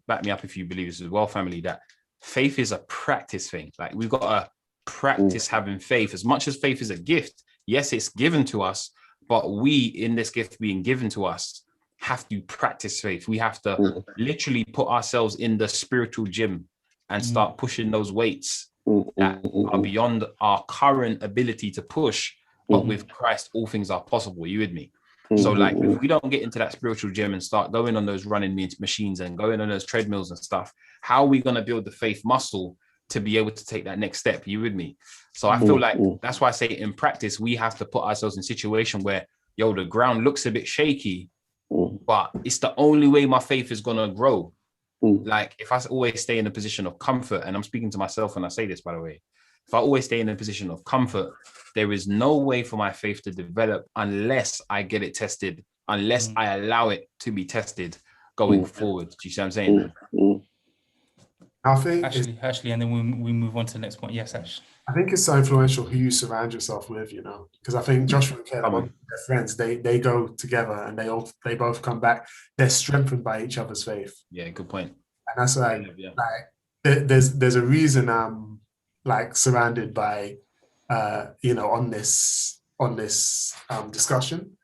back me up if you believe this as well, family, that faith is a practice thing. Like we've got to practice having faith. As much as faith is a gift, yes, it's given to us, but we, in this gift being given to us, have to practice faith. We have to literally put ourselves in the spiritual gym and start pushing those weights that are beyond our current ability to push. But with Christ, all things are possible. You with me? So like, if we don't get into that spiritual gym and start going on those running machines and going on those treadmills and stuff, how are we going to build the faith muscle to be able to take that next step? You with me? So I feel like that's why I say in practice, we have to put ourselves in a situation where, the ground looks a bit shaky, but it's the only way my faith is going to grow. Like if I always stay in a position of comfort, and I'm speaking to myself when I say this, by the way, if I always stay in a position of comfort, there is no way for my faith to develop unless I get it tested, unless I allow it to be tested going forward. Do you see what I'm saying? I think Ashley, and then we move on to the next point. Yes, Ash. I think it's so influential who you surround yourself with, because I think Joshua and Caleb, their friends, they go together and they both come back. They're strengthened by each other's faith. Yeah, good point. And that's like there's a reason I'm like surrounded by on this discussion.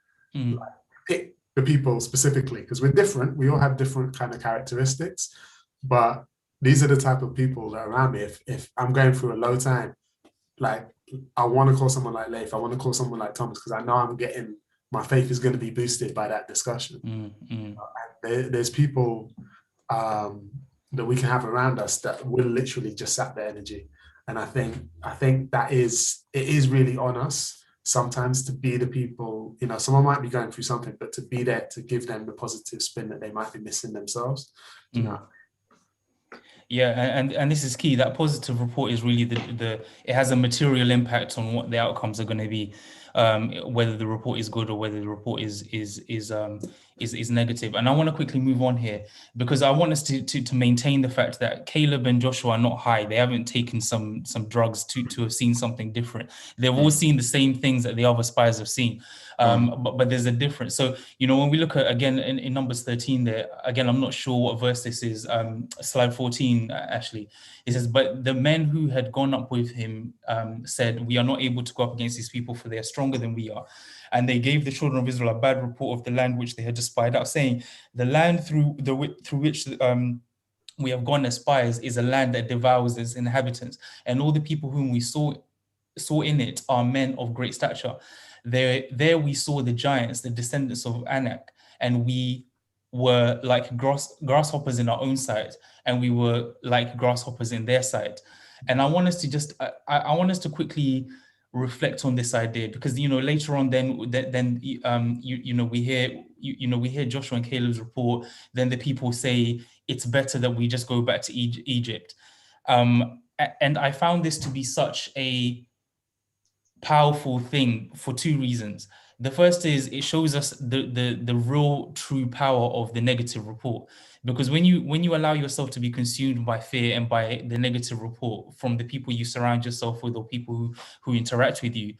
the people specifically, because we're different. We all have different kind of characteristics, but these are the type of people that are around me. If I'm going through a low time, like I want to call someone like Leif, I want to call someone like Thomas, because I know my faith is going to be boosted by that discussion. There's people that we can have around us that will literally just sap the energy. And I think it is really on us sometimes to be the people, someone might be going through something, but to be there to give them the positive spin that they might be missing themselves. Yeah, and this is key. That positive report is really it has a material impact on what the outcomes are going to be, whether the report is good or whether the report is negative. And I want to quickly move on here because I want us to maintain the fact that Caleb and Joshua are not high. They haven't taken some drugs to have seen something different. They've all seen the same things that the other spies have seen. But there's a difference. So, when we look at, again, in Numbers 13 there, again, I'm not sure what verse this is, slide 14, actually. It says, but the men who had gone up with him said, we are not able to go up against these people, for they are stronger than we are. And they gave the children of Israel a bad report of the land which they had just spied out, saying, the land through which we have gone as spies is a land that devours its inhabitants. And all the people whom we saw in it are men of great stature. There we saw the giants, the descendants of Anak, and we were like grasshoppers in our own sight, and we were like grasshoppers in their sight. And I want us to I want us to quickly reflect on this idea, because later on we hear Joshua and Caleb's report. Then the people say it's better that we just go back to Egypt. And I found this to be such a powerful thing for two reasons. The first is it shows us the real true power of the negative report, because when you allow yourself to be consumed by fear and by the negative report from the people you surround yourself with or people who interact with you,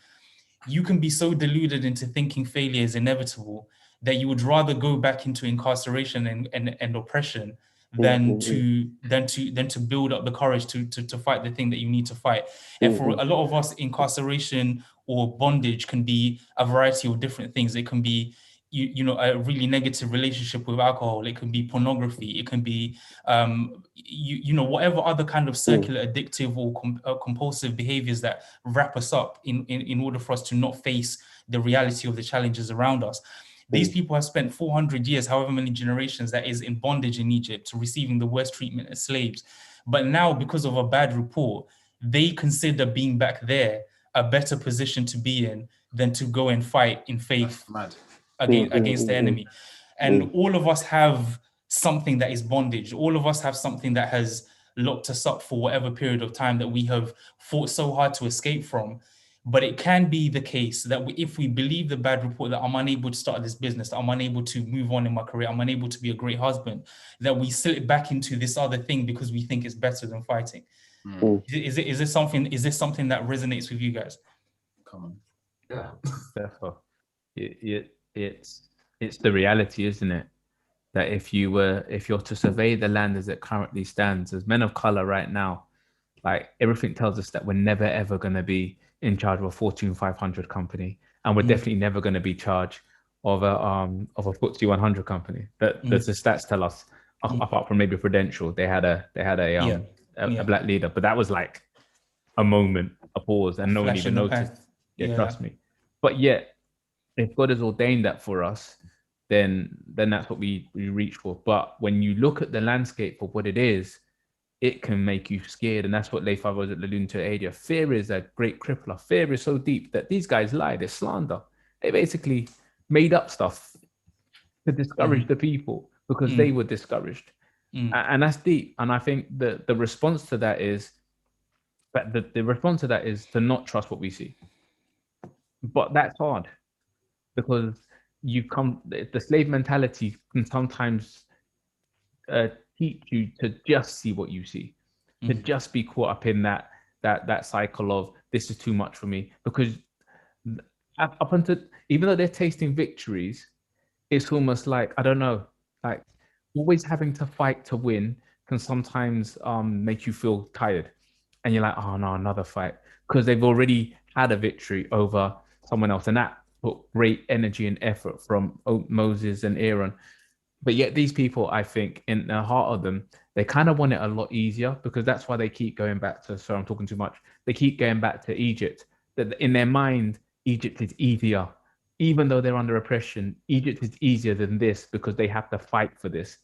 you can be so deluded into thinking failure is inevitable that you would rather go back into incarceration and oppression than to build up the courage to fight the thing that you need to fight. And for a lot of us, incarceration or bondage can be a variety of different things. It can be a really negative relationship with alcohol. It can be pornography. It can be whatever other kind of circular addictive or compulsive behaviors that wrap us up in order for us to not face the reality of the challenges around us. These people have spent 400 years, however many generations that is, in bondage in Egypt, receiving the worst treatment as slaves. But now, because of a bad report, they consider being back there a better position to be in than to go and fight in faith against the enemy. And all of us have something that is bondage. All of us have something that has locked us up for whatever period of time that we have fought so hard to escape from. But it can be the case that if we believe the bad report that I'm unable to start this business, that I'm unable to move on in my career, I'm unable to be a great husband, that we slip back into this other thing because we think it's better than fighting. Is this something that resonates with you guys? Come on. Yeah. Therefore, it's the reality, isn't it? That if you're to survey the land as it currently stands, as men of color right now, like everything tells us that we're never ever going to be in charge of a Fortune 500 company, and we're definitely never going to be in charge of a FTSE 100 company. That the stats tell us. Apart from maybe Prudential, they had a black leader, but that was like a moment, a pause, and no one even noticed. Trust me. But yet, if God has ordained that for us, then that's what we reach for. But when you look at the landscape for what it is, it can make you scared. And that's what Leif was alluding to earlier. Fear is a great crippler. Fear is so deep that these guys lie, they slander. They basically made up stuff to discourage the people because they were discouraged. And that's deep. And I think the response to that is to not trust what we see. But that's hard because the slave mentality can sometimes teach you to just see what you see, to just be caught up in that cycle of this is too much for me. Because up until, even though they're tasting victories, it's almost like, I don't know, like always having to fight to win can sometimes make you feel tired, and you're like, oh no, another fight, because they've already had a victory over someone else, and that put great energy and effort from Moses and Aaron. But yet these people, I think, in the heart of them, they kind of want it a lot easier, because that's why they keep going back to, sorry, I'm talking too much. They keep going back to Egypt. That in their mind, Egypt is easier. Even though they're under oppression, Egypt is easier than this because they have to fight for this.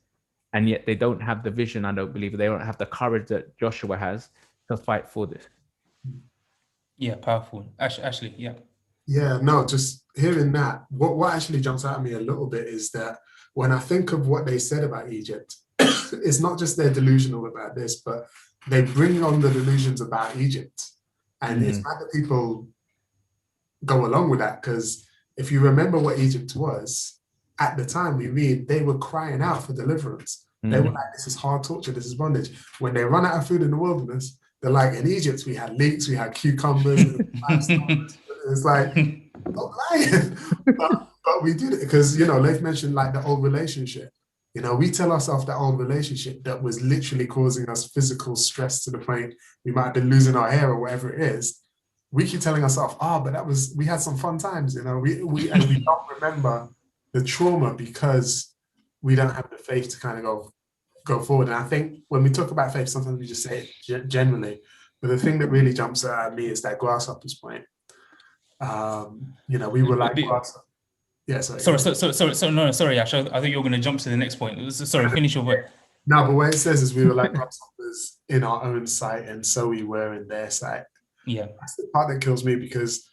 And yet they don't have the vision, I don't believe. They don't have the courage that Joshua has to fight for this. Yeah, powerful. Ashley, yeah. Yeah, no, just hearing that, what actually jumps out at me a little bit is that when I think of what they said about Egypt, it's not just they're delusional about this, but they bring on the delusions about Egypt. And it's bad that people go along with that, because if you remember what Egypt was, at the time we read, they were crying out for deliverance. They were like, this is hard torture, this is bondage. When they run out of food in the wilderness, they're like, in Egypt, we had leeks, we had cucumbers. It's like, not lying. But we did it because, Leif mentioned like the old relationship. We tell ourselves that old relationship that was literally causing us physical stress to the point we might have been losing our hair or whatever it is. We keep telling ourselves, but we had some fun times, and we don't remember the trauma because we don't have the faith to kind of go forward. And I think when we talk about faith, sometimes we just say it generally, but the thing that really jumps out at me is that grasshopper's point. We were like grasshoppers. Yeah, Sorry, Ash. I think you're going to jump to the next point. Sorry, finish your word. No, but what it says is we were like grasshoppers in our own sight, and so we were in their sight. Yeah, that's the part that kills me, because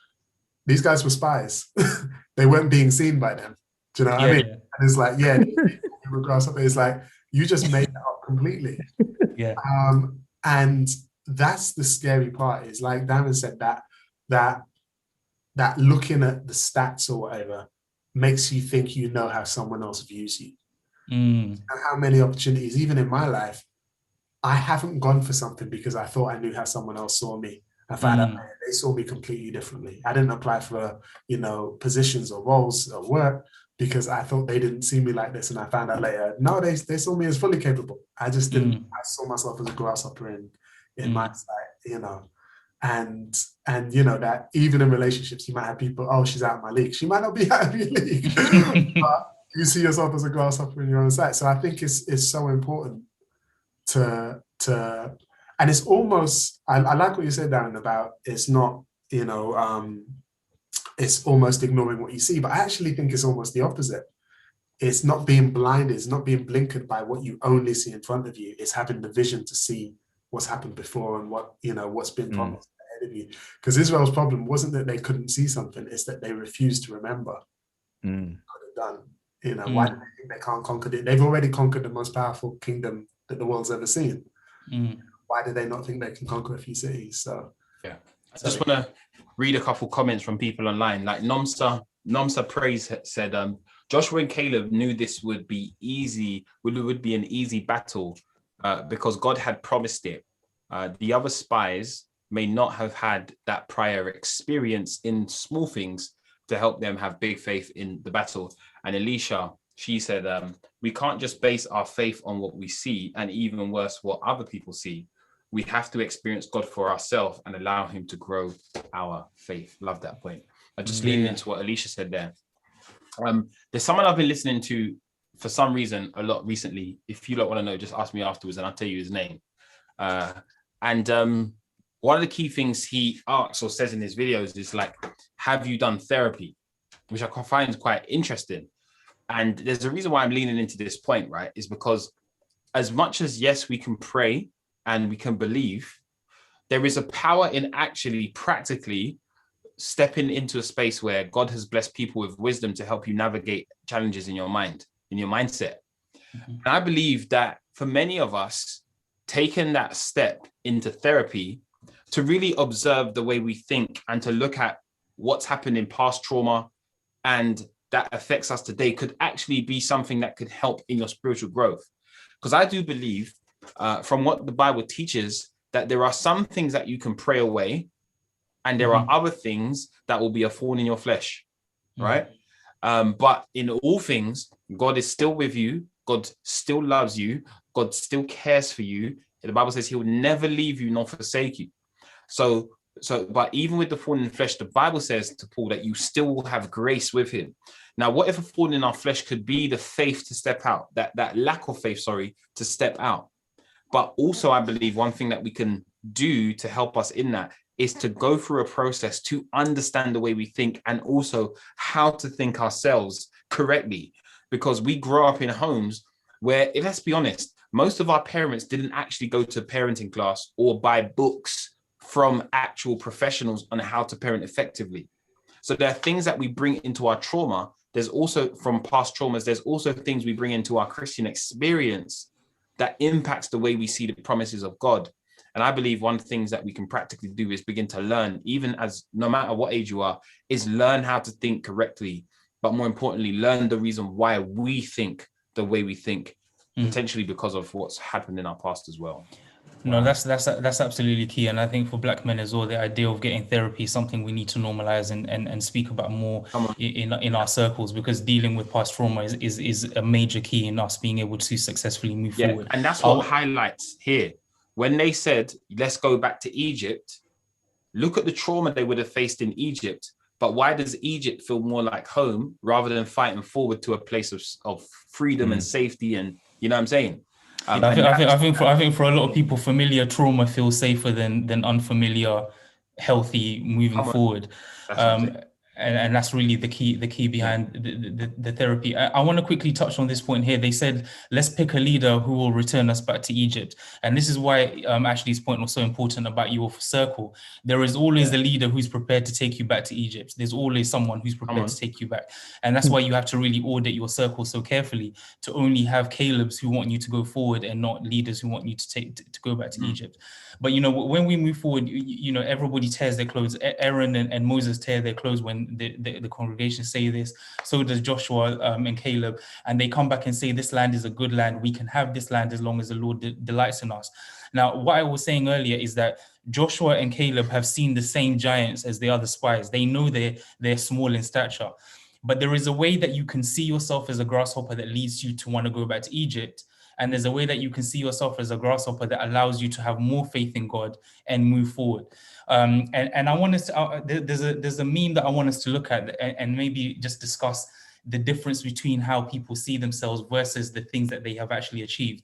these guys were spies. They weren't being seen by them. Do you know what I mean? Yeah. And it's like, we were grasshoppers. It's like, you just made that up completely. Yeah. And that's the scary part. Is like Damon said, that looking at the stats or whatever makes you think how someone else views you. And how many opportunities, even in my life, I haven't gone for something because I thought I knew how someone else saw me. I found out they saw me completely differently. I didn't apply for, positions or roles or work because I thought they didn't see me like this. And I found out later, no, they saw me as fully capable. I just didn't, I saw myself as a grasshopper in my sight, And that even in relationships, you might have people, she's out of my league. She might not be out of your league, but you see yourself as a grasshopper in your own sight. So I think it's so important to and it's almost, I like what you said, Darren, about it's not, it's almost ignoring what you see, but I actually think it's almost the opposite. It's not being blinded, it's not being blinkered by what you only see in front of you. It's having the vision to see what's happened before and what's been promised ahead of you. Because Israel's problem wasn't that they couldn't see something, it's that they refused to remember what they could have done. Why do they think they can't conquer it? They've already conquered the most powerful kingdom that the world's ever seen. Why do they not think they can conquer a few cities? So yeah, I just want to read a couple comments from people online. Like Nomsa Praise said, Joshua and Caleb knew this would be easy, would be an easy battle because God had promised it. The other spies may not have had that prior experience in small things to help them have big faith in the battle. And Elisha, she said, we can't just base our faith on what we see, and even worse, what other people see. We have to experience God for ourselves and allow him to grow our faith. Love that point. I just leaning into what Elisha said there. There's someone I've been listening to for some reason a lot recently. If you don't want to know, just ask me afterwards and I'll tell you his name. And one of the key things he asks or says in his videos is like, have you done therapy? Which I find quite interesting. And there's a reason why I'm leaning into this point, right? Is because as much as, yes, we can pray and we can believe, there is a power in actually practically stepping into a space where God has blessed people with wisdom to help you navigate challenges in your mind, in your mindset. And I believe that for many of us, taking that step into therapy to really observe the way we think and to look at what's happened in past trauma and that affects us today could actually be something that could help in your spiritual growth. Because I do believe from what the Bible teaches that there are some things that you can pray away and there are other things that will be a thorn in your flesh, right? But in all things, God is still with you. God still loves you. God still cares for you. The Bible says he will never leave you nor forsake you. So So, but even with the thorn in the flesh, the Bible says to Paul that you still will have grace with him. Now, what if a thorn in our flesh could be the faith to step out, that lack of faith, to step out? But also, I believe one thing that we can do to help us in that is to go through a process to understand the way we think and also how to think ourselves correctly. Because we grow up in homes where, let's be honest, most of our parents didn't actually go to parenting class or buy books from actual professionals on how to parent effectively. So there are things that we bring into our trauma. There's also, from past traumas, there's also things we bring into our Christian experience that impacts the way we see the promises of God. And I believe one of the things that we can practically do is begin to learn, even as no matter what age you are, is learn how to think correctly, but more importantly, learn the reason why we think the way we think, potentially because of what's happened in our past as well. No, that's absolutely key. And I think for Black men as well, the idea of getting therapy is something we need to normalize and speak about more in our circles, because dealing with past trauma is a major key in us being able to successfully move forward. And that's what highlights here. When they said, let's go back to Egypt, look at the trauma they would have faced in Egypt. But why does Egypt feel more like home rather than fighting forward to a place of freedom and safety? And you know what I'm saying? I think for a lot of people, familiar trauma feels safer than unfamiliar, healthy moving forward. And that's really the key behind the therapy. I want to quickly touch on this point here. They said, let's pick a leader who will return us back to Egypt. And this is why Ashley's point was so important about your circle. There is always a leader who's prepared to take you back to Egypt. There's always someone who's prepared to take you back. And that's why you have to really audit your circle so carefully, to only have Calebs who want you to go forward and not leaders who want you to go back to Egypt. But, when we move forward, everybody tears their clothes. Aaron and Moses tear their clothes when the congregation say this. So does Joshua and Caleb. And they come back and say, this land is a good land. We can have this land as long as the Lord delights in us. Now, what I was saying earlier is that Joshua and Caleb have seen the same giants as the other spies. They know they're small in stature. But there is a way that you can see yourself as a grasshopper that leads you to want to go back to Egypt. And there's a way that you can see yourself as a grasshopper that allows you to have more faith in God and move forward. And I want us to, there's a meme that I want us to look at and maybe just discuss the difference between how people see themselves versus the things that they have actually achieved.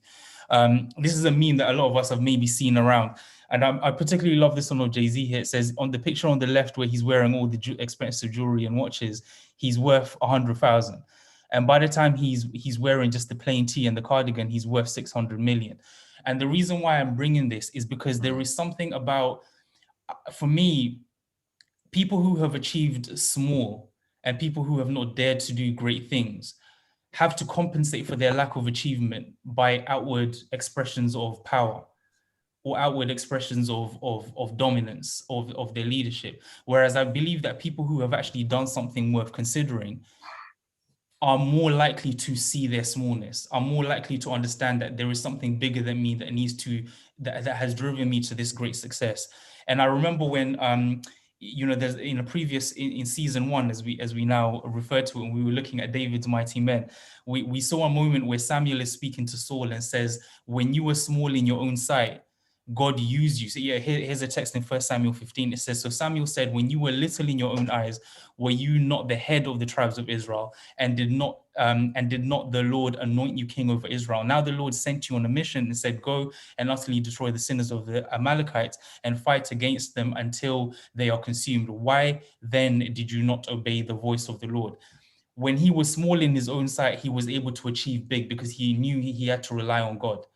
This is a meme that a lot of us have maybe seen around. And I particularly love this one of Jay-Z here. It says, on the picture on the left where he's wearing all the expensive jewelry and watches, he's worth 100,000. And by the time he's wearing just the plain tee and the cardigan, he's worth 600 million. And the reason why I'm bringing this is because there is something about, for me, people who have achieved small and people who have not dared to do great things have to compensate for their lack of achievement by outward expressions of power or outward expressions of dominance of their leadership. Whereas I believe that people who have actually done something worth considering are more likely to see their smallness, are more likely to understand that there is something bigger than me that has driven me to this great success. And I remember when, there's in a previous, in season 1, as we now refer to it, and we were looking at David's mighty men, we saw a moment where Samuel is speaking to Saul and says, when you were small in your own sight, God used you. So here's a text in 1 Samuel 15. It says, so Samuel said, when you were little in your own eyes, were you not the head of the tribes of Israel? And did not the Lord anoint you king over Israel? Now the Lord sent you on a mission and said, go and utterly destroy the sinners of the Amalekites and fight against them until they are consumed. Why then did you not obey the voice of the Lord? When he was small in his own sight, he was able to achieve big because he knew he had to rely on God.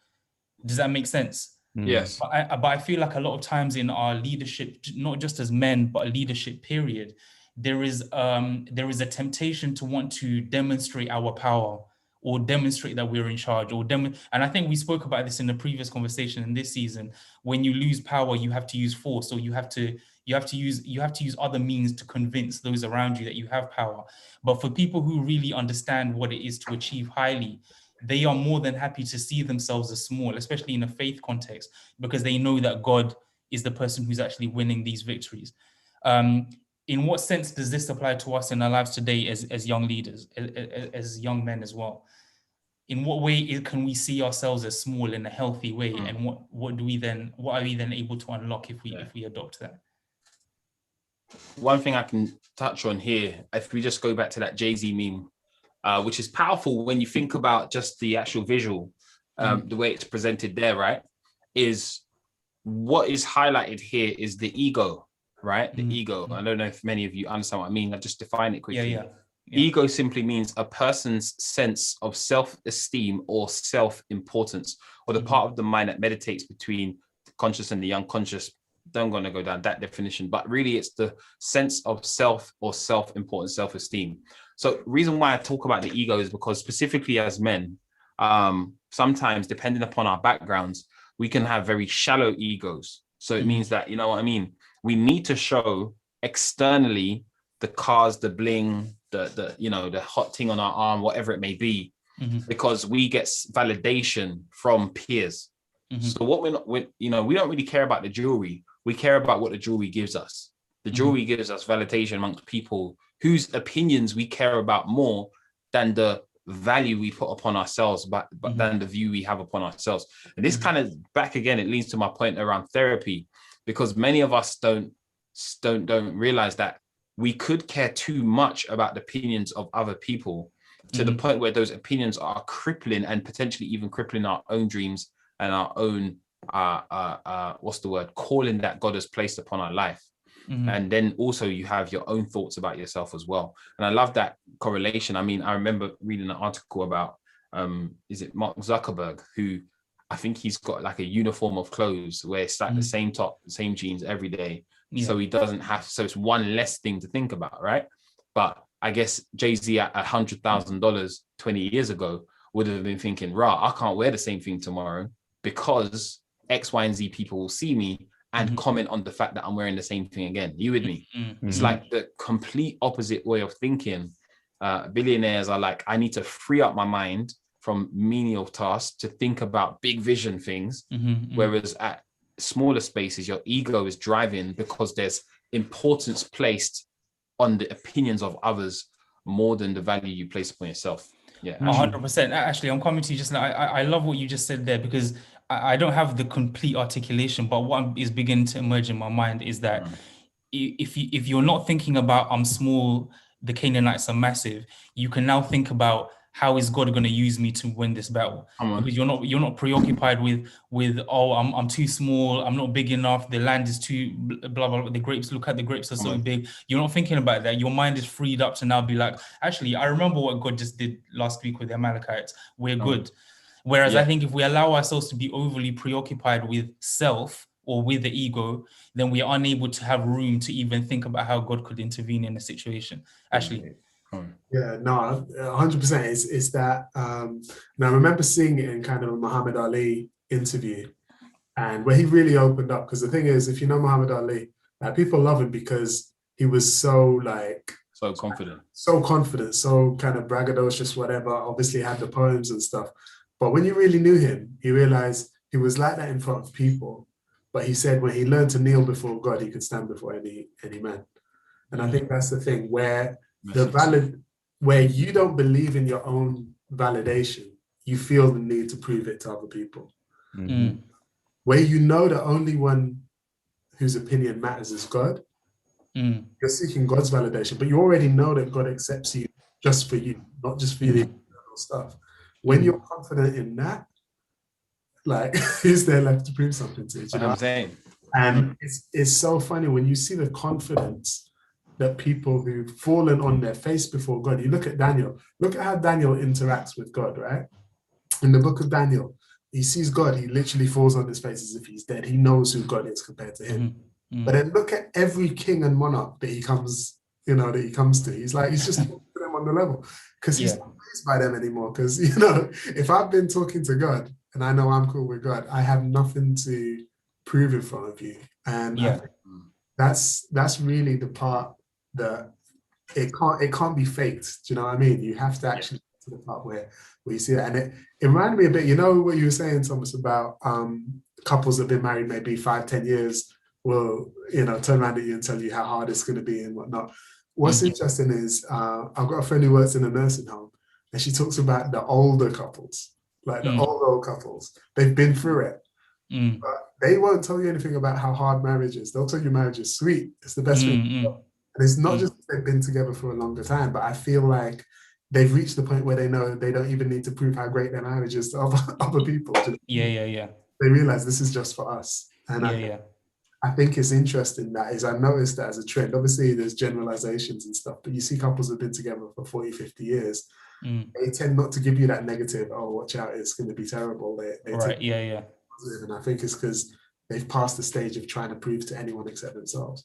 Does that make sense? Yes. But I feel like a lot of times in our leadership, not just as men, but a leadership period, there is a temptation to want to demonstrate our power or demonstrate that we're in charge and I think we spoke about this in the previous conversation in this season. When you lose power, you have to use force. So you have to use other means to convince those around you that you have power. But for people who really understand what it is to achieve highly, they are more than happy to see themselves as small, especially in a faith context, because they know that God is the person who's actually winning these victories. In what sense does this apply to us in our lives today as young leaders, as young men as well? In what way can we see ourselves as small in a healthy way? And what are we then able to unlock if we adopt that? one thing I can touch on here, if we just go back to that Jay-Z meme, which is powerful when you think about just the actual visual, the way it's presented there, right? Is what is highlighted here is the ego, right? The ego. I don't know if many of you understand what I mean. I'll just define it quickly. Yeah. Ego simply means a person's sense of self-esteem or self-importance, or the part of the mind that meditates between the conscious and the unconscious. Don't going to go down that definition, but really it's the sense of self or self-importance, self-esteem. So reason why I talk about the ego is because specifically as men, sometimes depending upon our backgrounds, we can have very shallow egos. So it means that, you know what I mean? We need to show externally the cars, the bling, the hot thing on our arm, whatever it may be, because we get validation from peers. So what we don't really care about the jewelry. We care about what the jewelry gives us. The jewelry gives us validation amongst people whose opinions we care about more than the value we put upon ourselves, but than the view we have upon ourselves. And this kind of back again, it leads to my point around therapy, because many of us don't realize that we could care too much about the opinions of other people to the point where those opinions are crippling and potentially even crippling our own dreams and our own calling that God has placed upon our life. And then also you have your own thoughts about yourself as well. And I love that correlation. I mean, I remember reading an article about is it Mark Zuckerberg, who I think he's got like a uniform of clothes where it's like the same top, the same jeans every day. So he doesn't have, so it's one less thing to think about, right? But I guess Jay-Z at $100,000 20 years ago would have been thinking, I can't wear the same thing tomorrow because X, Y, and Z people will see me and comment on the fact that I'm wearing the same thing again. You with me? It's like the complete opposite way of thinking. Billionaires are like, I need to free up my mind from menial tasks to think about big vision things. Whereas at smaller spaces, your ego is driving because there's importance placed on the opinions of others more than the value you place upon yourself. Yeah, 100%. Actually, I'm coming to you just now. I love what you just said there, because I don't have the complete articulation, but what is beginning to emerge in my mind is that if you're not thinking about I'm small, the Canaanites are massive, you can now think about how is God going to use me to win this battle? Because you're not preoccupied with I'm too small, I'm not big enough, the land is too blah blah. The grapes, look at the grapes are so big. You're not thinking about that. Your mind is freed up to now be like, actually, I remember what God just did last week with the Amalekites. We're good. Whereas I think if we allow ourselves to be overly preoccupied with self or with the ego, then we are unable to have room to even think about how God could intervene in a situation. Actually. Yeah, no, 100%. It's that. Now, I remember seeing it in kind of a Muhammad Ali interview, and where he really opened up. Because the thing is, if you know Muhammad Ali, people love him because he was so confident, so kind of braggadocious, whatever. Obviously, had the poems and stuff. But when you really knew him, you realized he was like that in front of people. But he said when he learned to kneel before God, he could stand before any man. And I think that's the thing where where you don't believe in your own validation, you feel the need to prove it to other people. Where you know the only one whose opinion matters is God, you're seeking God's validation, but you already know that God accepts you just for you, not just for the internal stuff. When you're confident in that, like, who's there left to prove something to? You know what I'm saying? And it's so funny when you see the confidence that people who've fallen on their face before God. You look at Daniel. Look at how Daniel interacts with God, right? In the book of Daniel, he sees God. He literally falls on his face as if he's dead. He knows who God is compared to him. But then look at every king and monarch that he comes to. He's just talking to them on the level because he's not pleased by them anymore. Because, if I've been talking to God and I know I'm cool with God, I have nothing to prove in front of you. And I think that's really the part that it can't be faked. Do you know what I mean? You have to actually get to the part where you see it. And it reminded me a bit, what you were saying, Thomas, about couples that have been married maybe 5-10 years will, turn around at you and tell you how hard it's going to be and whatnot. What's interesting is I've got a friend who works in a nursing home, and she talks about the older couples, like the old couples. They've been through it. Mm, But they won't tell you anything about how hard marriage is. They'll tell you marriage is sweet. It's the best thing. mm, mm, And it's not mm. just they've been together for a longer time, but I feel like they've reached the point where they know they don't even need to prove how great their marriage is to other people. Yeah. They realize this is just for us. And Yeah. I think it's interesting that is I've noticed that as a trend. Obviously, there's generalizations and stuff, but you see couples who've been together for 40, 50 years. Mm. They tend not to give you that negative, oh, watch out, it's going to be terrible. They Right. take Yeah. positive, and I think it's because they've passed the stage of trying to prove to anyone except themselves.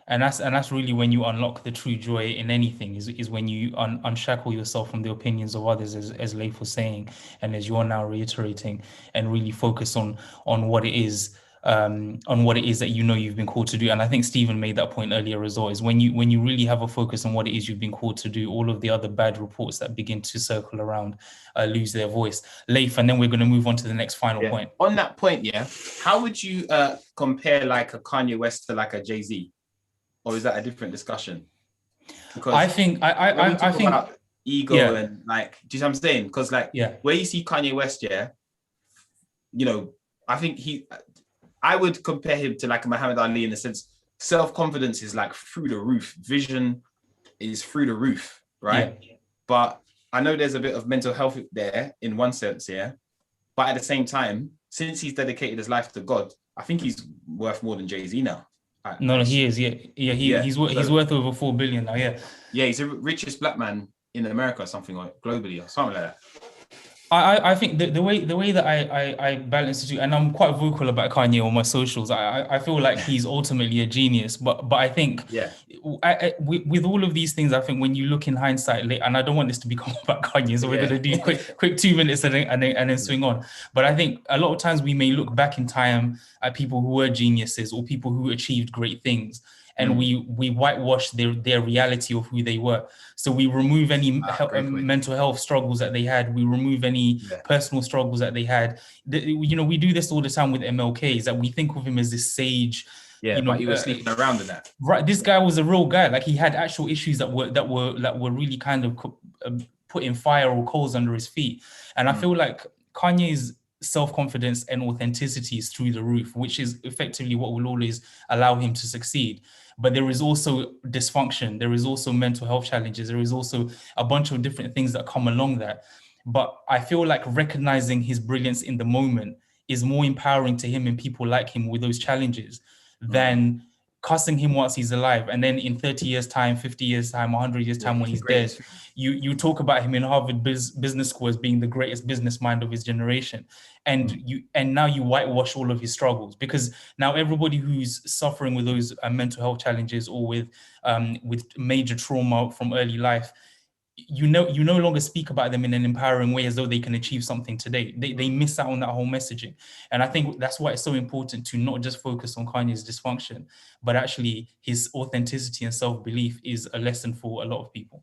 And that's really when you unlock the true joy in anything, is when you unshackle yourself from the opinions of others, as Leif was saying, and as you're now reiterating, and really focus on what it is, on what it is that you know you've been called to do. And I think Stephen made that point earlier as well, is when you really have a focus on what it is you've been called to do, all of the other bad reports that begin to circle around lose their voice. Leif, and then we're going to move on to the next final point. On that point, how would you compare like a Kanye West to like a Jay-Z? Or is that a different discussion? Because I think about ego and like, do you know what I'm saying? Because like where you see Kanye West, you know, I think I would compare him to like Muhammad Ali in the sense self-confidence is like through the roof, vision is through the roof, right? Yeah. But I know there's a bit of mental health there in one sense, but at the same time, since he's dedicated his life to God, I think he's worth more than Jay-Z now. No, he is. He's worth over 4 billion now. Yeah, he's the richest black man in America, or something, or globally, or something like that. I think the way that I balance the two, and I'm quite vocal about Kanye on my socials. I feel like he's ultimately a genius, but I think with all of these things, I think when you look in hindsight, and I don't want this to become about Kanye, so we're gonna do quick 2 minutes and then swing on. But I think a lot of times we may look back in time at people who were geniuses or people who achieved great things, and we whitewash their reality of who they were. So we remove any mental health struggles that they had. We remove any personal struggles that they had. We do this all the time with MLK, is that we think of him as this sage. But he was sleeping around in that. Right, this guy was a real guy. Like, he had actual issues that were really kind of putting fire or coals under his feet. And I feel like Kanye's self-confidence and authenticity is through the roof, which is effectively what will always allow him to succeed. But there is also dysfunction. There is also mental health challenges. There is also a bunch of different things that come along that. But I feel like recognizing his brilliance in the moment is more empowering to him and people like him with those challenges than cussing him once he's alive. And then in 30 years time, 50 years time, 100 years time, when he's dead, you talk about him in Harvard Business School as being the greatest business mind of his generation. And now you whitewash all of his struggles, because now everybody who's suffering with those mental health challenges or with major trauma from early life, you no longer speak about them in an empowering way as though they can achieve something today. They miss out on that whole messaging. And I think that's why it's so important to not just focus on Kanye's dysfunction, but actually his authenticity and self-belief is a lesson for a lot of people.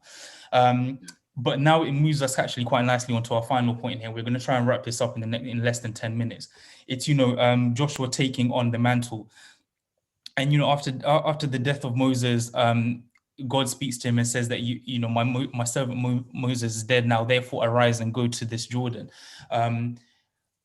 But now it moves us actually quite nicely onto our final point here. We're going to try and wrap this up in less than 10 minutes. It's, Joshua taking on the mantle. And, after the death of Moses, God speaks to him and says that my servant Moses is dead now. Therefore, arise and go to this Jordan. And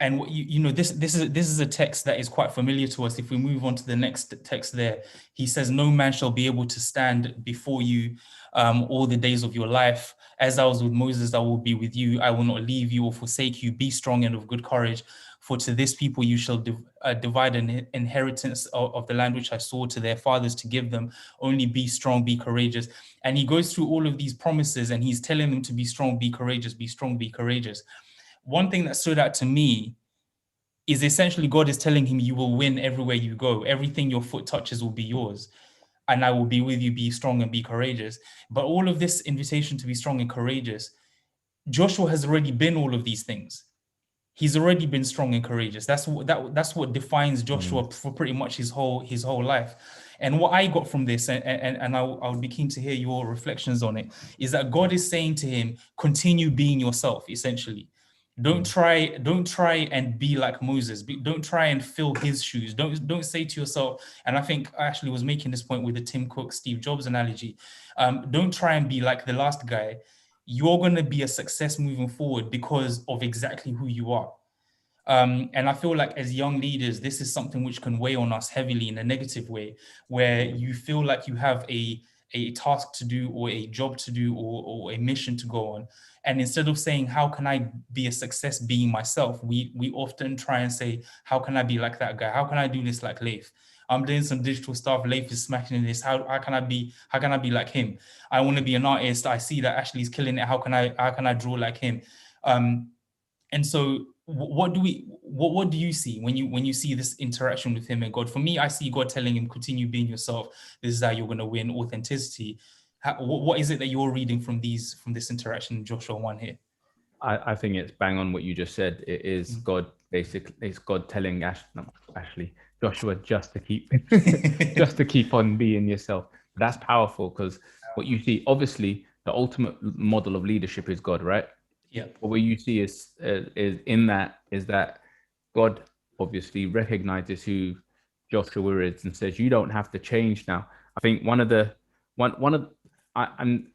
this is a text that is quite familiar to us. If we move on to the next text there, he says, "No man shall be able to stand before you all the days of your life. As I was with Moses, I will be with you. I will not leave you or forsake you. Be strong and of good courage. For to this people you shall divide an inheritance of the land which I swore to their fathers to give them. Only be strong, be courageous." And he goes through all of these promises and he's telling them to be strong, be courageous, be strong, be courageous. One thing that stood out to me is essentially God is telling him, you will win everywhere you go. Everything your foot touches will be yours. And I will be with you, be strong and be courageous. But all of this invitation to be strong and courageous, Joshua has already been all of these things. He's already been strong and courageous. That's what defines Joshua for pretty much his whole life. And what I got from this, and I would be keen to hear your reflections on it, is that God is saying to him, continue being yourself, essentially. Don't try and be like Moses. Don't try and fill his shoes. Don't say to yourself, and I think I actually was making this point with the Tim Cook, Steve Jobs analogy. Don't try and be like the last guy. You're going to be a success moving forward because of exactly who you are. And I feel like as young leaders, this is something which can weigh on us heavily in a negative way, where you feel like you have a task to do or a job to do or a mission to go on. And instead of saying, how can I be a success being myself? We often try and say, how can I be like that guy? How can I do this like Leif? I'm doing some digital stuff. Leif is smashing this. How can I be like him? I want to be an artist. I see that Ashley's killing it. How can I draw like him? And so what do you see when you see this interaction with him and God? For me, I see God telling him, continue being yourself. This is how you're going to win. Authenticity. What is it that you're reading from this interaction in Joshua 1 here? I think it's bang on what you just said. It is God, basically, it's God telling Joshua just to keep on being yourself. That's powerful, because what you see, obviously, the ultimate model of leadership is God, right? Yeah. But what you see is that God obviously recognizes who Joshua is and says, you don't have to change now. I think I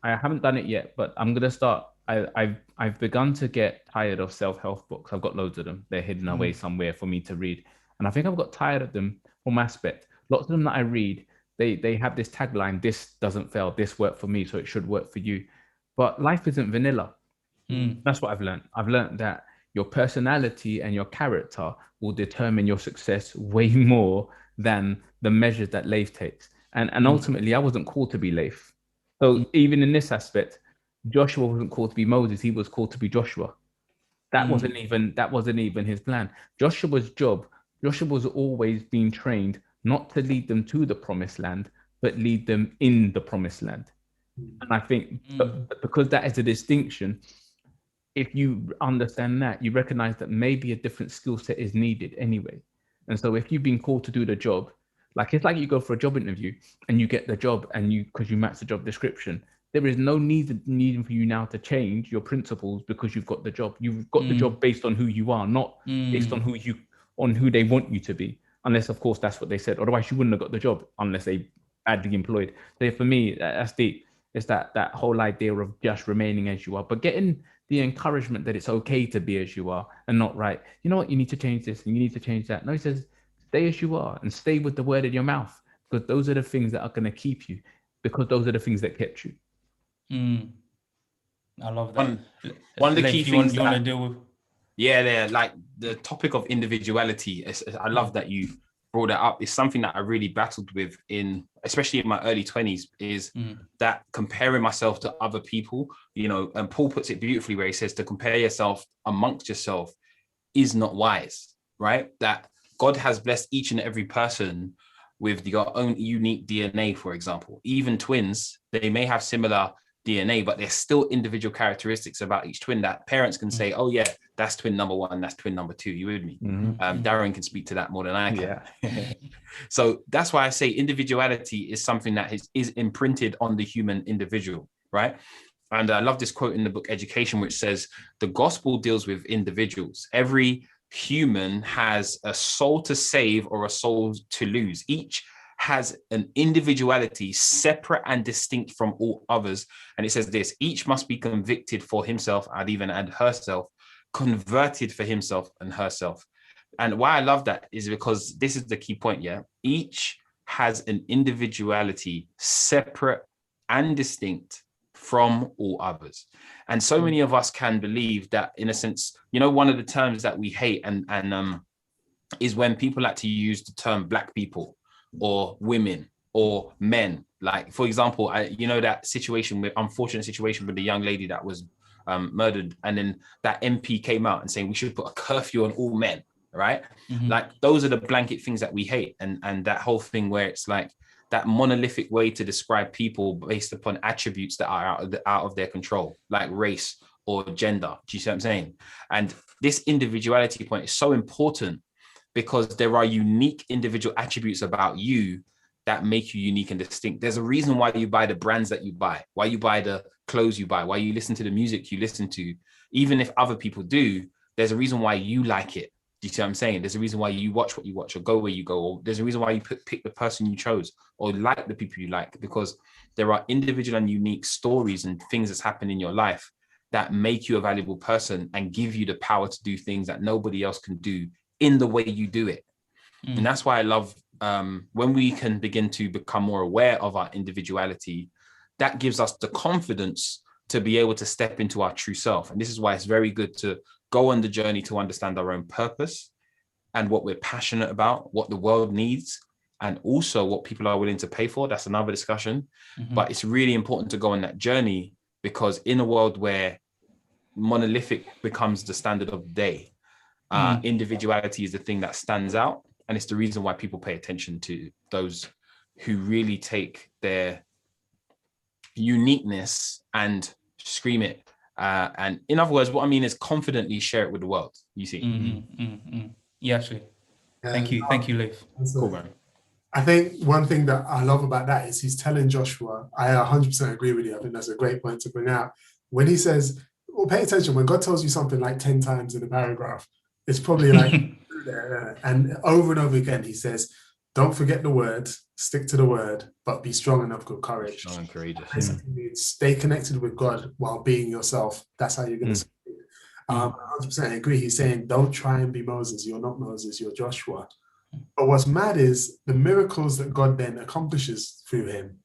haven't done it yet, but I'm gonna start. I've begun to get tired of self-help books. I've got loads of them. They're hidden away somewhere for me to read, and I think I've got tired of them from aspect. Lots of them that I read, they have this tagline: "This doesn't fail. This worked for me, so it should work for you." But life isn't vanilla. That's what I've learned. I've learned that your personality and your character will determine your success way more than the measures that Leif takes. And ultimately, I wasn't called to be Leif. So even in this aspect, Joshua wasn't called to be Moses. He was called to be Joshua. That wasn't even his plan. Joshua's job, Joshua was always being trained not to lead them to the promised land, but lead them in the promised land. And I think because that is a distinction, if you understand that, you recognize that maybe a different skill set is needed anyway. And so if you've been called to do the job, like it's like you go for a job interview and you get the job and because you match the job description, there is no need for you now to change your principles because you've got the job. You've got the job based on who you are, not based on who they want you to be. Unless, of course, that's what they said. Otherwise, you wouldn't have got the job unless they badly employed. So for me, that's deep. It's that whole idea of just remaining as you are, but getting the encouragement that it's okay to be as you are and not right. You know what? You need to change this and you need to change that. No, he says, stay as you are and stay with the word in your mouth, because those are the things that are going to keep you, because those are the things that kept you. I love that. One of the key things you want to deal with. Yeah, like the topic of individuality. I love that you brought that up. It's something that I really battled with especially in my early 20s, is that comparing myself to other people, and Paul puts it beautifully where he says to compare yourself amongst yourself is not wise, right? That God has blessed each and every person with your own unique DNA, for example. Even twins, they may have similar DNA, but there's still individual characteristics about each twin that parents can say, oh yeah, that's twin number one, that's twin number two. You with me? Darren can speak to that more than I can. Yeah. So that's why I say individuality is something that is imprinted on the human individual, right? And I love this quote in the book Education, which says, the gospel deals with individuals. Every human has a soul to save or a soul to lose. Each has an individuality separate and distinct from all others. And it says this: each must be convicted for himself, and even and herself, converted for himself and herself. And why I love that is because this is the key point. Yeah, each has an individuality separate and distinct from all others. And so many of us can believe that, in a sense, one of the terms that we hate and is when people like to use the term black people or women or men. Like, for example, that unfortunate situation with the young lady that was murdered, and then that MP came out and saying we should put a curfew on all men, right? Like, those are the blanket things that we hate, and that whole thing where it's like that monolithic way to describe people based upon attributes that are out of their control, like race or gender. Do you see what I'm saying? And this individuality point is so important, because there are unique individual attributes about you that make you unique and distinct. There's a reason why you buy the brands that you buy, why you buy the clothes you buy, why you listen to the music you listen to. Even if other people do, there's a reason why you like it. Do you see what I'm saying? There's a reason why you watch what you watch or go where you go, or there's a reason why you pick the person you chose or like the people you like, because there are individual and unique stories and things that's happened in your life that make you a valuable person and give you the power to do things that nobody else can do in the way you do it. And that's why I love when we can begin to become more aware of our individuality, that gives us the confidence to be able to step into our true self. And this is why it's very good to go on the journey to understand our own purpose and what we're passionate about, what the world needs, and also what people are willing to pay for. That's another discussion. But it's really important to go on that journey, because in a world where monolithic becomes the standard of the day, individuality is the thing that stands out. And it's the reason why people pay attention to those who really take their uniqueness and scream it. And in other words, what I mean is confidently share it with the world, you see. Yeah, actually. Thank you, Leif. Cool, man. I think one thing that I love about that is he's telling Joshua, I 100% agree with you. I think that's a great point to bring out. When he says, well, pay attention, when God tells you something like 10 times in a paragraph, it's probably like, and over again, he says, don't forget the word, stick to the word, but be strong and of good courage. Strong and courageous. Basically means stay connected with God while being yourself. That's how you're going to succeed. 100% agree. He's saying, don't try and be Moses. You're not Moses, you're Joshua. But what's mad is the miracles that God then accomplishes through him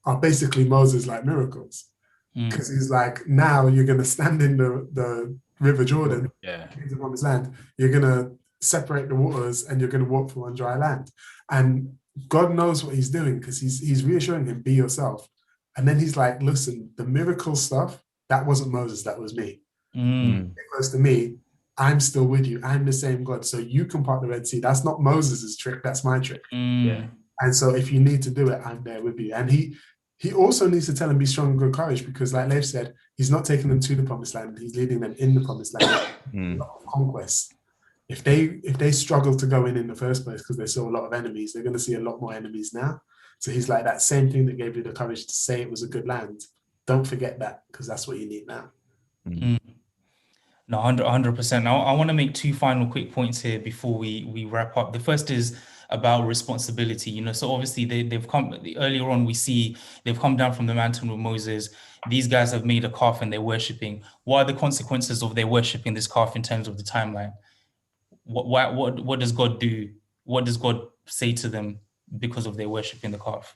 are basically Moses-like miracles. Because he's like, now you're going to stand in the River Jordan, in the Promised Land. You're going to separate the waters and you're going to walk through on dry land. And God knows what he's doing, because he's reassuring him, be yourself. And then he's like, listen, the miracle stuff, that wasn't Moses, that was me. It goes to me, I'm still with you. I'm the same God. So you can part the Red Sea. That's not Moses's trick. That's my trick. And so if you need to do it, I'm there with you. And he also needs to tell them, be strong and good courage, because like Leif said, he's not taking them to the Promised Land. He's leading them in the Promised Land. A lot of conquest. If they struggle to go in the first place because they saw a lot of enemies, they're going to see a lot more enemies now. So he's like, that same thing that gave you the courage to say it was a good land. Don't forget that, because that's what you need now. No, 100%. Now, I want to make two final quick points here before we wrap up. The first is about responsibility. So obviously they've come earlier on. We see they've come down from the mountain with Moses. These guys have made a calf and they're worshiping. What are the consequences of their worshiping this calf in terms of the timeline? What does God do? What does God say to them because of their worshiping the calf?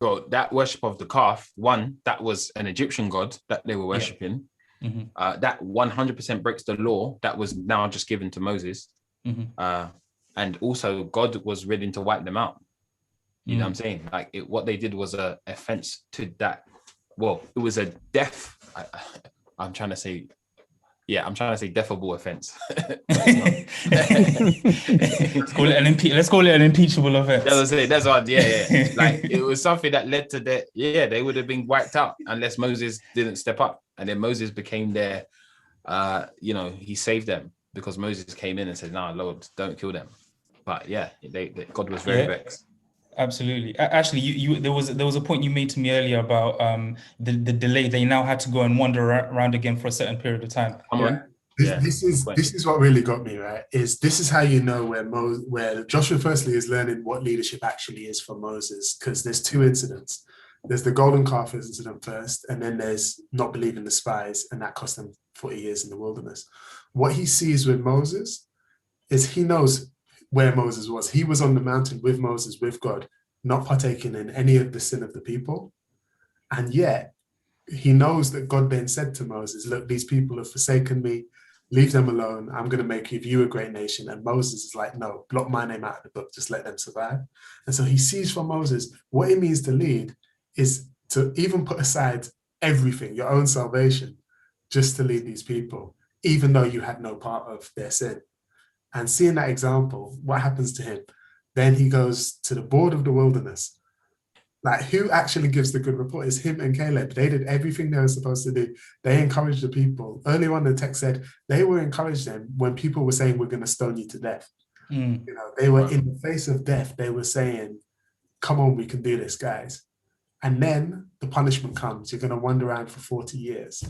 So that worship of the calf, one, that was an Egyptian god that they were worshiping. That 100% breaks the law that was now just given to Moses. And also God was ready to wipe them out. You know what I'm saying? Like what they did was a offense to that. Well, it was a I'm trying to say deafable offense. Let's call it an impeachable offense. That's what. Yeah. Like it was something that led to that. Yeah, they would have been wiped out unless Moses didn't step up, and then Moses became their. He saved them because Moses came in and said, "No, Lord, don't kill them." But yeah, God was very vexed. Absolutely. Actually, there was a point you made to me earlier about the delay. They now had to go and wander around again for a certain period of time. This is what really got me, right? This is how you know where Joshua firstly is learning what leadership actually is from Moses, because there's two incidents. There's the golden calf incident first, and then there's not believing the spies, and that cost them 40 years in the wilderness. What he sees with Moses is he knows where Moses was. He was on the mountain with Moses, with God, not partaking in any of the sin of the people. And yet he knows that God then said to Moses, look, these people have forsaken me, leave them alone. I'm going to make of you a great nation. And Moses is like, no, block my name out of the book, just let them survive. And so he sees from Moses what it means to lead is to even put aside everything, your own salvation, just to lead these people, even though you had no part of their sin. And seeing that example, what happens to him? Then he goes to the board of the wilderness. Like, who actually gives the good report is him and Caleb. They did everything they were supposed to do. They encouraged the people. Early on, the text said they were encouraging them when people were saying, we're going to stone you to death. They were in the face of death. They were saying, come on, we can do this, guys. And then the punishment comes. You're going to wander around for 40 years.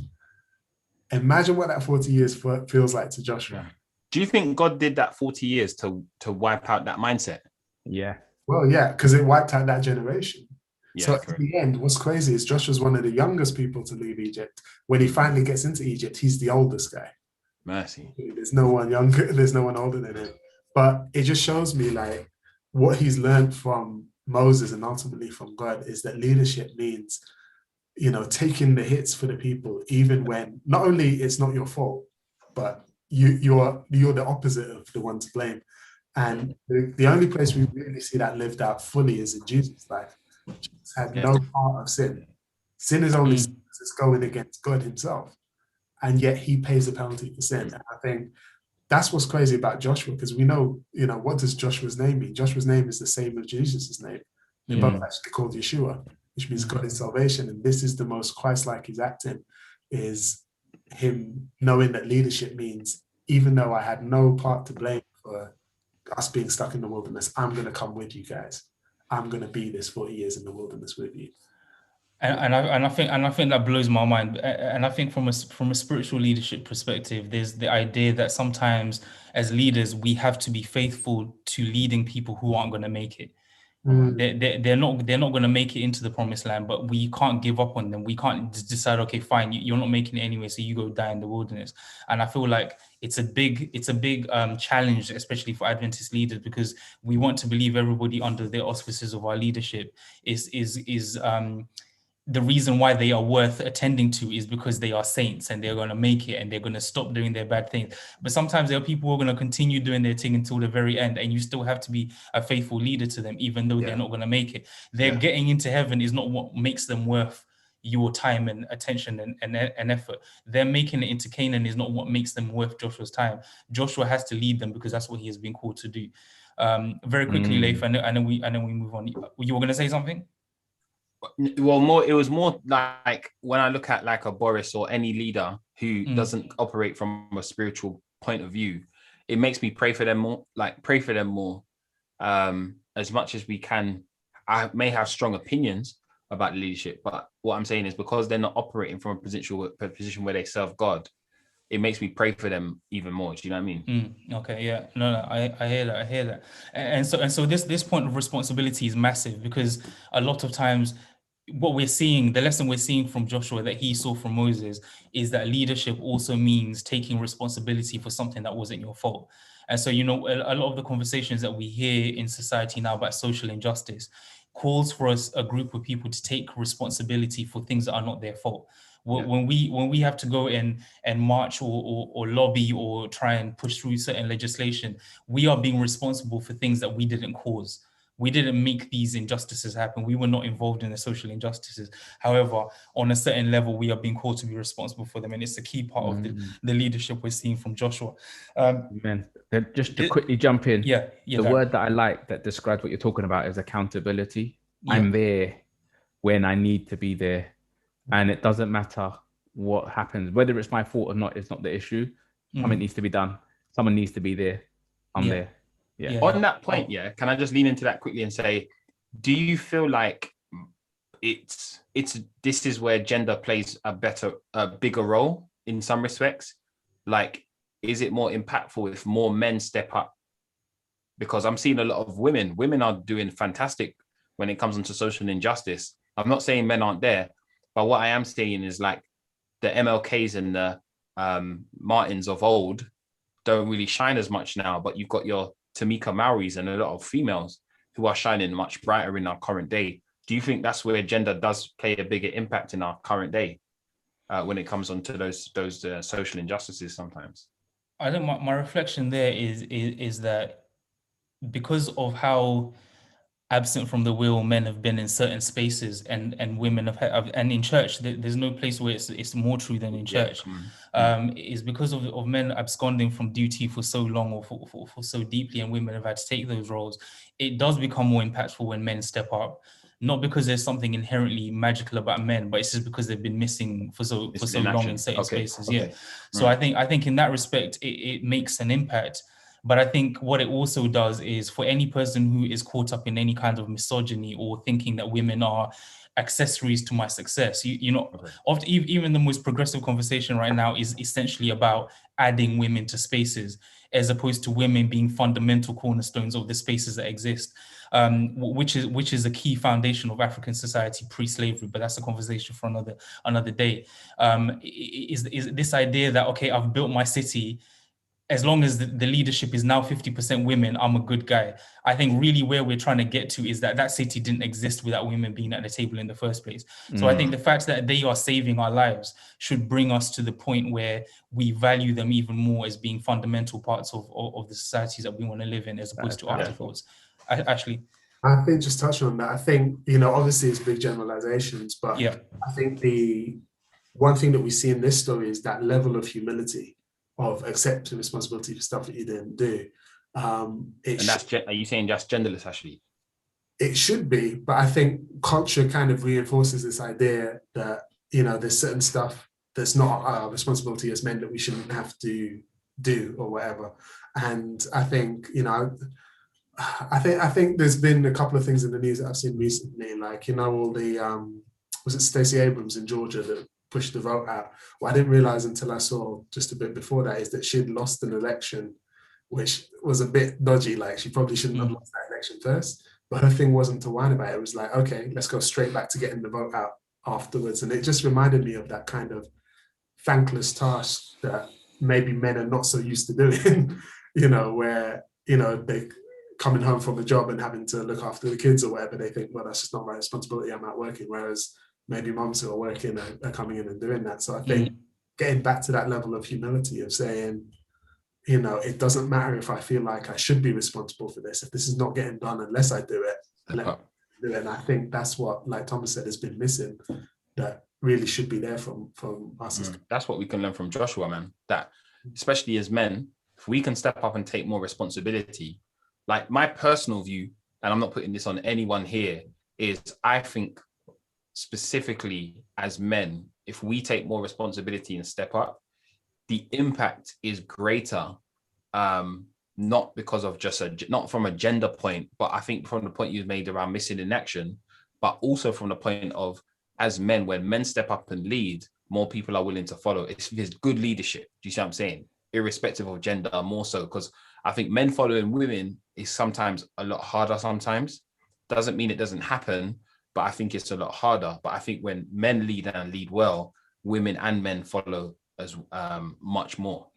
Imagine what that 40 years feels like to Joshua. Do you think God did that 40 years to wipe out that mindset? Yeah. Well, yeah, because it wiped out that generation. So in correct. the end, what's crazy is Joshua's one of the youngest people to leave Egypt. When he finally gets into Egypt, he's the oldest guy. Mercy. There's no one younger, there's no one older than him. But it just shows me like what he's learned from Moses and ultimately from God is that leadership means, taking the hits for the people, even when not only it's not your fault, but you're the opposite of the one to blame. And the only place we really see that lived out fully is in Jesus' life. Jesus had Yeah. no part of sin. Sin is only sin because it's going against God himself. And yet he pays the penalty for sin. And I think that's what's crazy about Joshua, because we know, what does Joshua's name mean? Joshua's name is the same as Jesus' name. They're both actually called Yeshua, which means God is salvation. And this is the most Christ-like he's acting, is him knowing that leadership means, even though I had no part to blame for us being stuck in the wilderness, I'm going to come with you guys. I'm going to be this 40 years in the wilderness with you. And I think that blows my mind. And I think from a spiritual leadership perspective, there's the idea that sometimes as leaders we have to be faithful to leading people who aren't going to make it. They're not going to make it into the promised land, but we can't give up on them. We can't just decide, okay, fine, you're not making it anyway, so you go die in the wilderness. And I feel like it's a big challenge, especially for Adventist leaders, because we want to believe everybody under the auspices of our leadership is the reason why they are worth attending to is because they are saints and they're going to make it and they're going to stop doing their bad things. But sometimes there are people who are going to continue doing their thing until the very end, and you still have to be a faithful leader to them, even though they're not going to make it. They're getting into heaven is not what makes them worth your time and attention and effort. They're making it into Canaan is not what makes them worth Joshua's time. Joshua has to lead them because that's what he has been called to do. Very quickly, Leif, and then we move on. You were going to say something? Well, it was more like when I look at like a Boris or any leader who doesn't operate from a spiritual point of view, it makes me pray for them more, as much as we can. I may have strong opinions about leadership, but what I'm saying is because they're not operating from a position where they serve God, it makes me pray for them even more. Do you know what I mean? Okay, yeah, no, I hear that, and so this point of responsibility is massive, because a lot of times what we're seeing, the lesson we're seeing from Joshua that he saw from Moses, is that leadership also means taking responsibility for something that wasn't your fault. And so, a lot of the conversations that we hear in society now about social injustice calls for us, a group of people, to take responsibility for things that are not their fault. When we have to go in and march or lobby or try and push through certain legislation, we are being responsible for things that we didn't cause. We didn't make these injustices happen. We were not involved in the social injustices. However, on a certain level, we are being called to be responsible for them. And it's a key part of the leadership we're seeing from Joshua. Man, just to quickly jump in. The word that I like that describes what you're talking about is accountability. I'm there when I need to be there. And it doesn't matter what happens, whether it's my fault or not, it's not the issue. Something needs to be done. Someone needs to be there. I'm there. On that point, can I just lean into that quickly and say, do you feel like this is where gender plays a bigger role in some respects? Like, is it more impactful if more men step up? Because I'm seeing a lot of women. Women are doing fantastic when it comes into social injustice. I'm not saying men aren't there, but what I am saying is like the MLKs and the Martins of old don't really shine as much now, but you've got your Tamika Mowries and a lot of females who are shining much brighter in our current day. Do you think that's where gender does play a bigger impact in our current day when it comes on to those social injustices sometimes? I think my reflection there is that because of how absent from the wheel men have been in certain spaces, and women have, and in church there's no place where it's more true than in church. Is because of men absconding from duty for so long or for so deeply, and women have had to take those roles. It does become more impactful when men step up, not because there's something inherently magical about men, but it's just because they've been missing for so long in certain spaces. So I think in that respect it makes an impact. But I think what it also does is, for any person who is caught up in any kind of misogyny or thinking that women are accessories to my success, often even the most progressive conversation right now is essentially about adding women to spaces. as opposed to women being fundamental cornerstones of the spaces that exist, which is a key foundation of African society pre-slavery. But that's a conversation for another day. Is this idea that, okay, I've built my city, as long as the leadership is now 50% women, I'm a good guy. I think really where we're trying to get to is that city didn't exist without women being at the table in the first place. So I think the fact that they are saving our lives should bring us to the point where we value them even more as being fundamental parts of the societies that we want to live in, as opposed to afterthoughts. Actually, I think just touching on that, I think, obviously it's big generalizations, but I think the one thing that we see in this story is that level of humility, of accepting responsibility for stuff that you didn't do. And that's, are you saying just genderless, actually? It should be, but I think culture kind of reinforces this idea that, there's certain stuff that's not our responsibility as men that we shouldn't have to do or whatever. And I think, I think there's been a couple of things in the news that I've seen recently, like, all the, was it Stacey Abrams in Georgia that pushed the vote out? What I didn't realize until I saw just a bit before that is that she'd lost an election, which was a bit dodgy. Like, she probably shouldn't have lost that election first, but her thing wasn't to whine about it. It was like, okay, let's go straight back to getting the vote out afterwards. And it just reminded me of that kind of thankless task that maybe men are not so used to doing, where, they coming home from a job and having to look after the kids or whatever, they think, well, that's just not my responsibility, I'm out working. Whereas maybe moms who are working are coming in and doing that. So I think getting back to that level of humility of saying, it doesn't matter if I feel like I should be responsible for this. If this is not getting done unless I do it, let me do it. And I think that's what, like Thomas said, has been missing, that really should be there from us. That's what we can learn from Joshua, man. That especially as men, if we can step up and take more responsibility, like my personal view, and I'm not putting this on anyone here, is I think specifically as men, if we take more responsibility and step up, the impact is greater, not because of just not from a gender point, but I think from the point you made around missing in action, but also from the point of, as men, when men step up and lead, more people are willing to follow. It's good leadership. Do you see what I'm saying? Irrespective of gender, more so, because I think men following women is sometimes a lot harder sometimes. Doesn't mean it doesn't happen, but I think it's a lot harder. But I think when men lead and lead well, women and men follow as much more.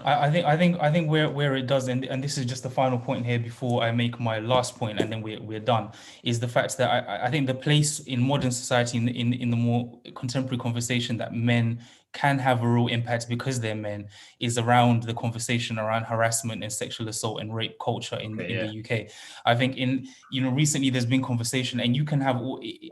I think where it does, and this is just the final point here before I make my last point, and then we're done, is the fact that I think the place in modern society, in the more contemporary conversation that men can have a real impact because they're men, is around the conversation around harassment and sexual assault and rape culture in the UK. I think recently there's been conversation, and you can have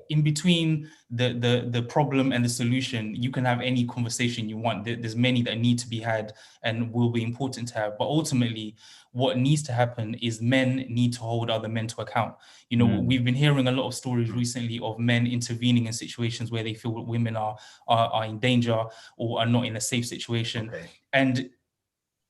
in between the problem and the solution, you can have any conversation you want. There's many that need to be had and will be important to have, but ultimately what needs to happen is men need to hold other men to account. We've been hearing a lot of stories recently of men intervening in situations where they feel that women are in danger or are not in a safe situation. And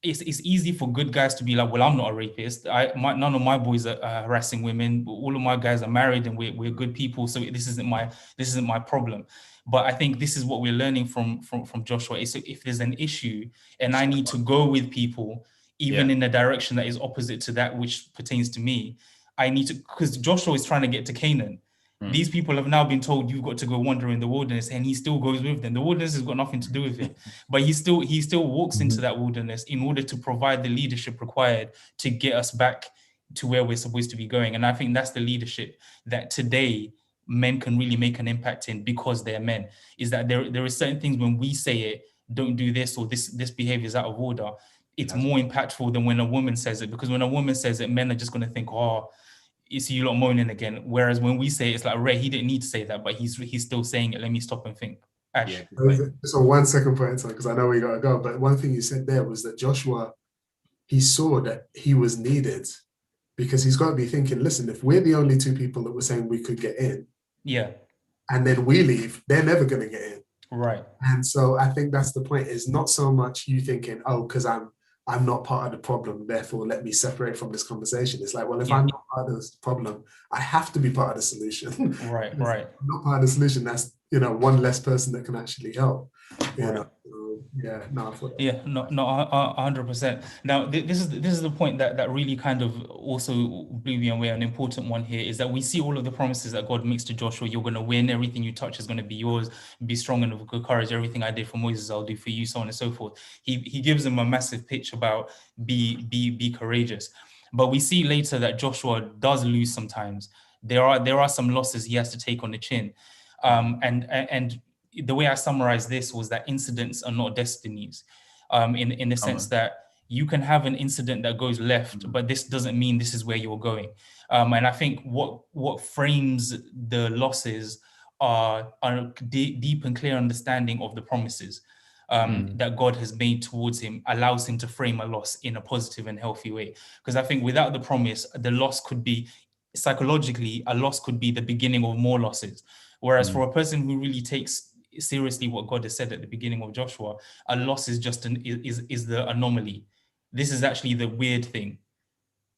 it's easy for good guys to be like, well, I'm not a rapist. None of my boys are harassing women. All of my guys are married and we're good people. So this isn't my problem. But I think this is what we're learning from Joshua. Is if there's an issue and I need to go with people, even in a direction that is opposite to that which pertains to me, I need to, because Joshua is trying to get to Canaan. These people have now been told you've got to go wander in the wilderness, and he still goes with them. The wilderness has got nothing to do with it, but he still walks into that wilderness in order to provide the leadership required to get us back to where we're supposed to be going. And I think that's the leadership that today men can really make an impact in, because they're men, is that there are certain things when we say it, don't do this, or this behavior is out of order. It's more impactful than when a woman says it, because when a woman says it, men are just going to think, oh, it's you lot moaning again. Whereas when we say it, it's like, Ray, he didn't need to say that, but he's still saying it. Let me stop and think. Ash. So 1 second point, because I know we got to go, but one thing you said there was that Joshua, he saw that he was needed, because he's got to be thinking, listen, if we're the only two people that were saying we could get in, and then we leave, they're never going to get in. Right. And so I think that's the point, is not so much you thinking, oh, because I'm not part of the problem, therefore let me separate from this conversation. It's like, well, if I'm not part of this problem, I have to be part of the solution. Right. If I'm not part of the solution, that's, one less person that can actually help. Yeah, no, I thought that. Yeah, no, 100%. Now, this is the point that really kind of also blew me away. An important one here is that we see all of the promises that God makes to Joshua. You're going to win. Everything you touch is going to be yours. Be strong and of good courage. Everything I did for Moses, I'll do for you, so on and so forth. He gives him a massive pitch about be courageous. But we see later that Joshua does lose sometimes. There are some losses he has to take on the chin, and the way I summarized this was that incidents are not destinies, in the sense that you can have an incident that goes left, but this doesn't mean this is where you're going. And I think what frames the losses are deep and clear understanding of the promises that God has made towards him, allows him to frame a loss in a positive and healthy way. Because I think without the promise, the loss could be, psychologically, a loss could be the beginning of more losses. Whereas for a person who really takes seriously what God has said at the beginning of Joshua, a loss is just is the anomaly. This is actually the weird thing.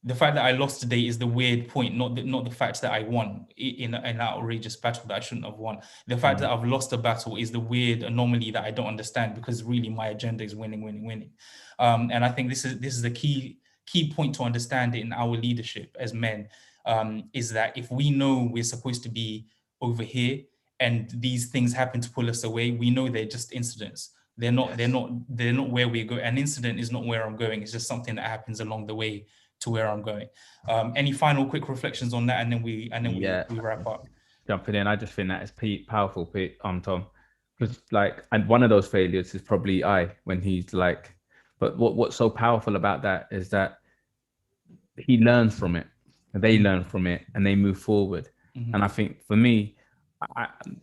The fact that I lost today is the weird point, not the fact that I won in an outrageous battle that I shouldn't have won. The fact that I've lost a battle is the weird anomaly that I don't understand, because really my agenda is winning. And I think this is the key point to understand in our leadership as men, is that if we know we're supposed to be over here and these things happen to pull us away, we know they're just incidents. They're not where we go. An incident is not where I'm going. It's just something that happens along the way to where I'm going. Any final quick reflections on that, and then we wrap up. Jumping in, I just think that is powerful, Tom, because and one of those failures is probably when he's like, but what's so powerful about that is that he learns from it, and they learn from it, and they move forward. And I think for me,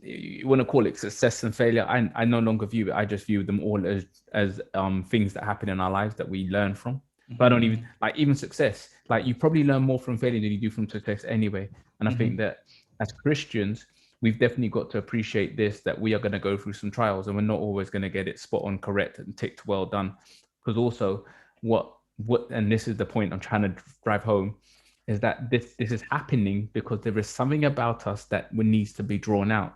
you want to call it success and failure, I no longer view it. I just view them all as things that happen in our lives that we learn from. But I don't even success. You probably learn more from failure than you do from success anyway. And I think that as Christians, we've definitely got to appreciate this, that we are going to go through some trials, and we're not always going to get it spot on correct and ticked well done. Because also what and this is the point I'm trying to drive home, is that this is happening because there is something about us that needs to be drawn out.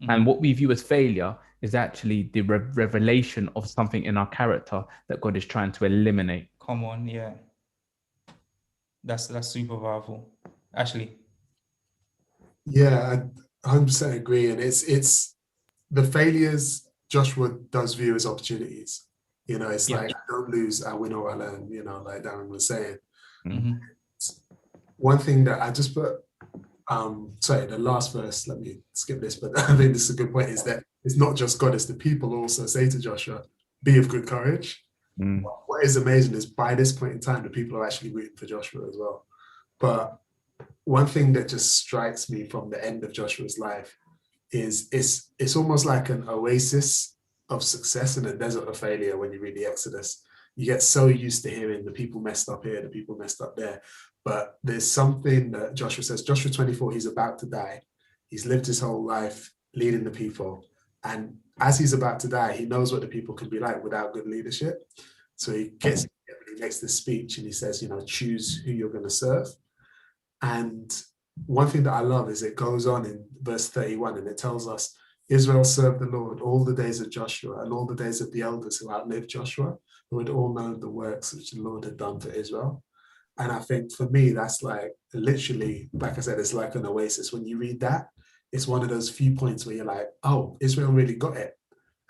And what we view as failure is actually the revelation of something in our character that God is trying to eliminate. Come on, yeah. That's super powerful. Ashley. Yeah, I 100% agree. And it's the failures Joshua does view as opportunities. It's like, I don't lose, I win or I learn, like Darren was saying. One thing that I just put, the last verse, let me skip this, but I think this is a good point, is that it's not just God, it's the people also say to Joshua, be of good courage. What is amazing is by this point in time, the people are actually rooting for Joshua as well. But one thing that just strikes me from the end of Joshua's life is it's almost like an oasis of success in a desert of failure. When you read the Exodus, you get so used to hearing the people messed up here, the people messed up there. But there's something that Joshua says, Joshua 24, he's about to die. He's lived his whole life leading the people. And as he's about to die, he knows what the people can be like without good leadership. So he makes this speech and he says, choose who you're going to serve. And one thing that I love is it goes on in verse 31, and it tells us, Israel served the Lord all the days of Joshua and all the days of the elders who outlived Joshua, who had all known the works which the Lord had done for Israel. And I think for me, that's like literally, like I said, it's like an oasis. When you read that, it's one of those few points where you're like, oh, Israel really got it.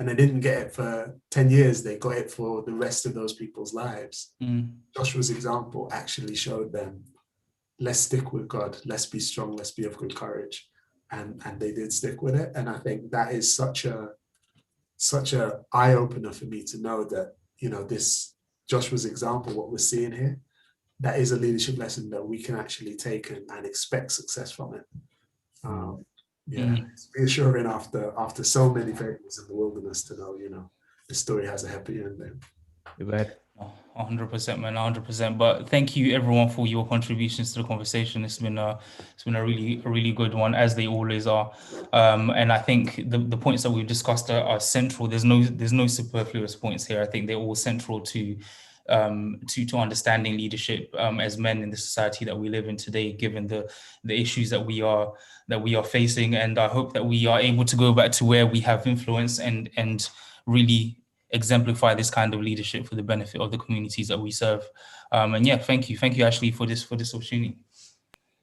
And they didn't get it for 10 years. They got it for the rest of those people's lives. Joshua's example actually showed them, let's stick with God. Let's be strong. Let's be of good courage. And they did stick with it. And I think that is such a eye opener for me to know that, this Joshua's example, what we're seeing here, that is a leadership lesson that we can actually take and expect success from it. It's reassuring after so many failures in the wilderness to know, the story has a happy ending. 100%, man, 100%. But thank you, everyone, for your contributions to the conversation. It's been a really good one, as they always are. And I think the points that we've discussed are central. There's no superfluous points here. I think they're all central to understanding leadership as men in the society that we live in today, given the issues that we are facing. And I hope that we are able to go back to where we have influence and really exemplify this kind of leadership for the benefit of the communities that we serve. And yeah, thank you, Ashley, for this opportunity.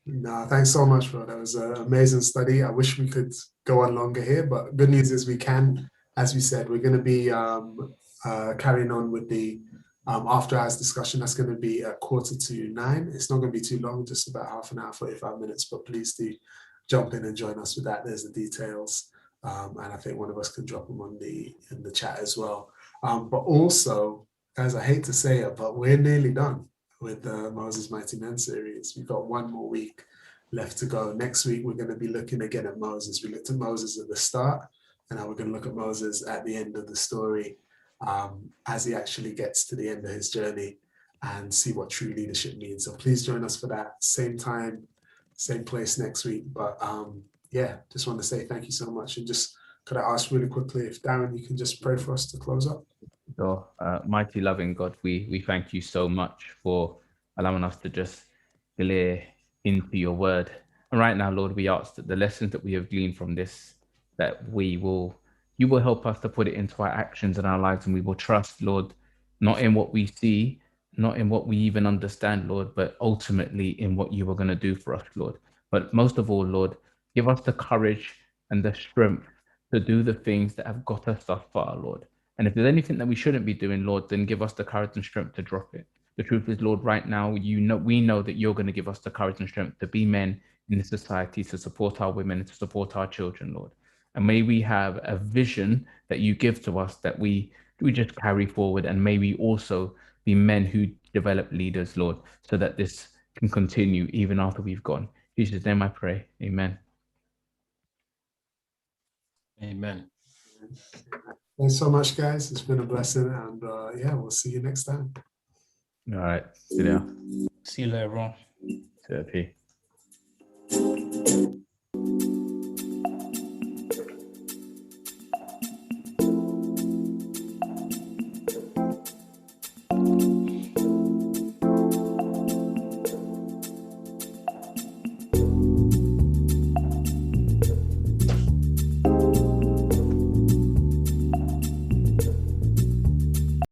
No, thanks so much, bro. That was an amazing study. I wish we could go on longer here, but good news is we can. As we said, we're going to be carrying on with the after hours discussion. That's going to be at 8:45. It's not going to be too long, just about half an hour, 45 minutes, but please do jump in and join us with that. There's the details. And I think one of us can drop them in the chat as well. But also, guys, I hate to say it, but we're nearly done with the Moses Mighty Men series. We've got one more week left to go. Next week, we're going to be looking again at Moses. We looked at Moses at the start, and now we're going to look at Moses at the end of the story, as he actually gets to the end of his journey, and see what true leadership means. So please join us for that. Same time, same place next week. But yeah, just want to say thank you so much. And just could I ask really quickly if Darren, you can just pray for us to close up? So, mighty loving God, we thank you so much for allowing us to just glare into your word. And right now, Lord, we ask that the lessons that we have gleaned from this, that you will help us to put it into our actions and our lives, and we will trust, Lord, not in what we see, not in what we even understand, Lord, but ultimately in what you are going to do for us, Lord. But most of all, Lord, give us the courage and the strength to do the things that have got us thus far, Lord. And if there's anything that we shouldn't be doing, Lord, then give us the courage and strength to drop it. The truth is, Lord, right now, we know that you're going to give us the courage and strength to be men in this society, to support our women, and to support our children, Lord. And may we have a vision that you give to us that we just carry forward, and may we also be men who develop leaders, Lord, so that this can continue even after we've gone. In Jesus' name I pray. Amen. Amen. Thanks so much, guys. It's been a blessing, and yeah, we'll see you next time. All right. See you now. See you later, everyone. See you.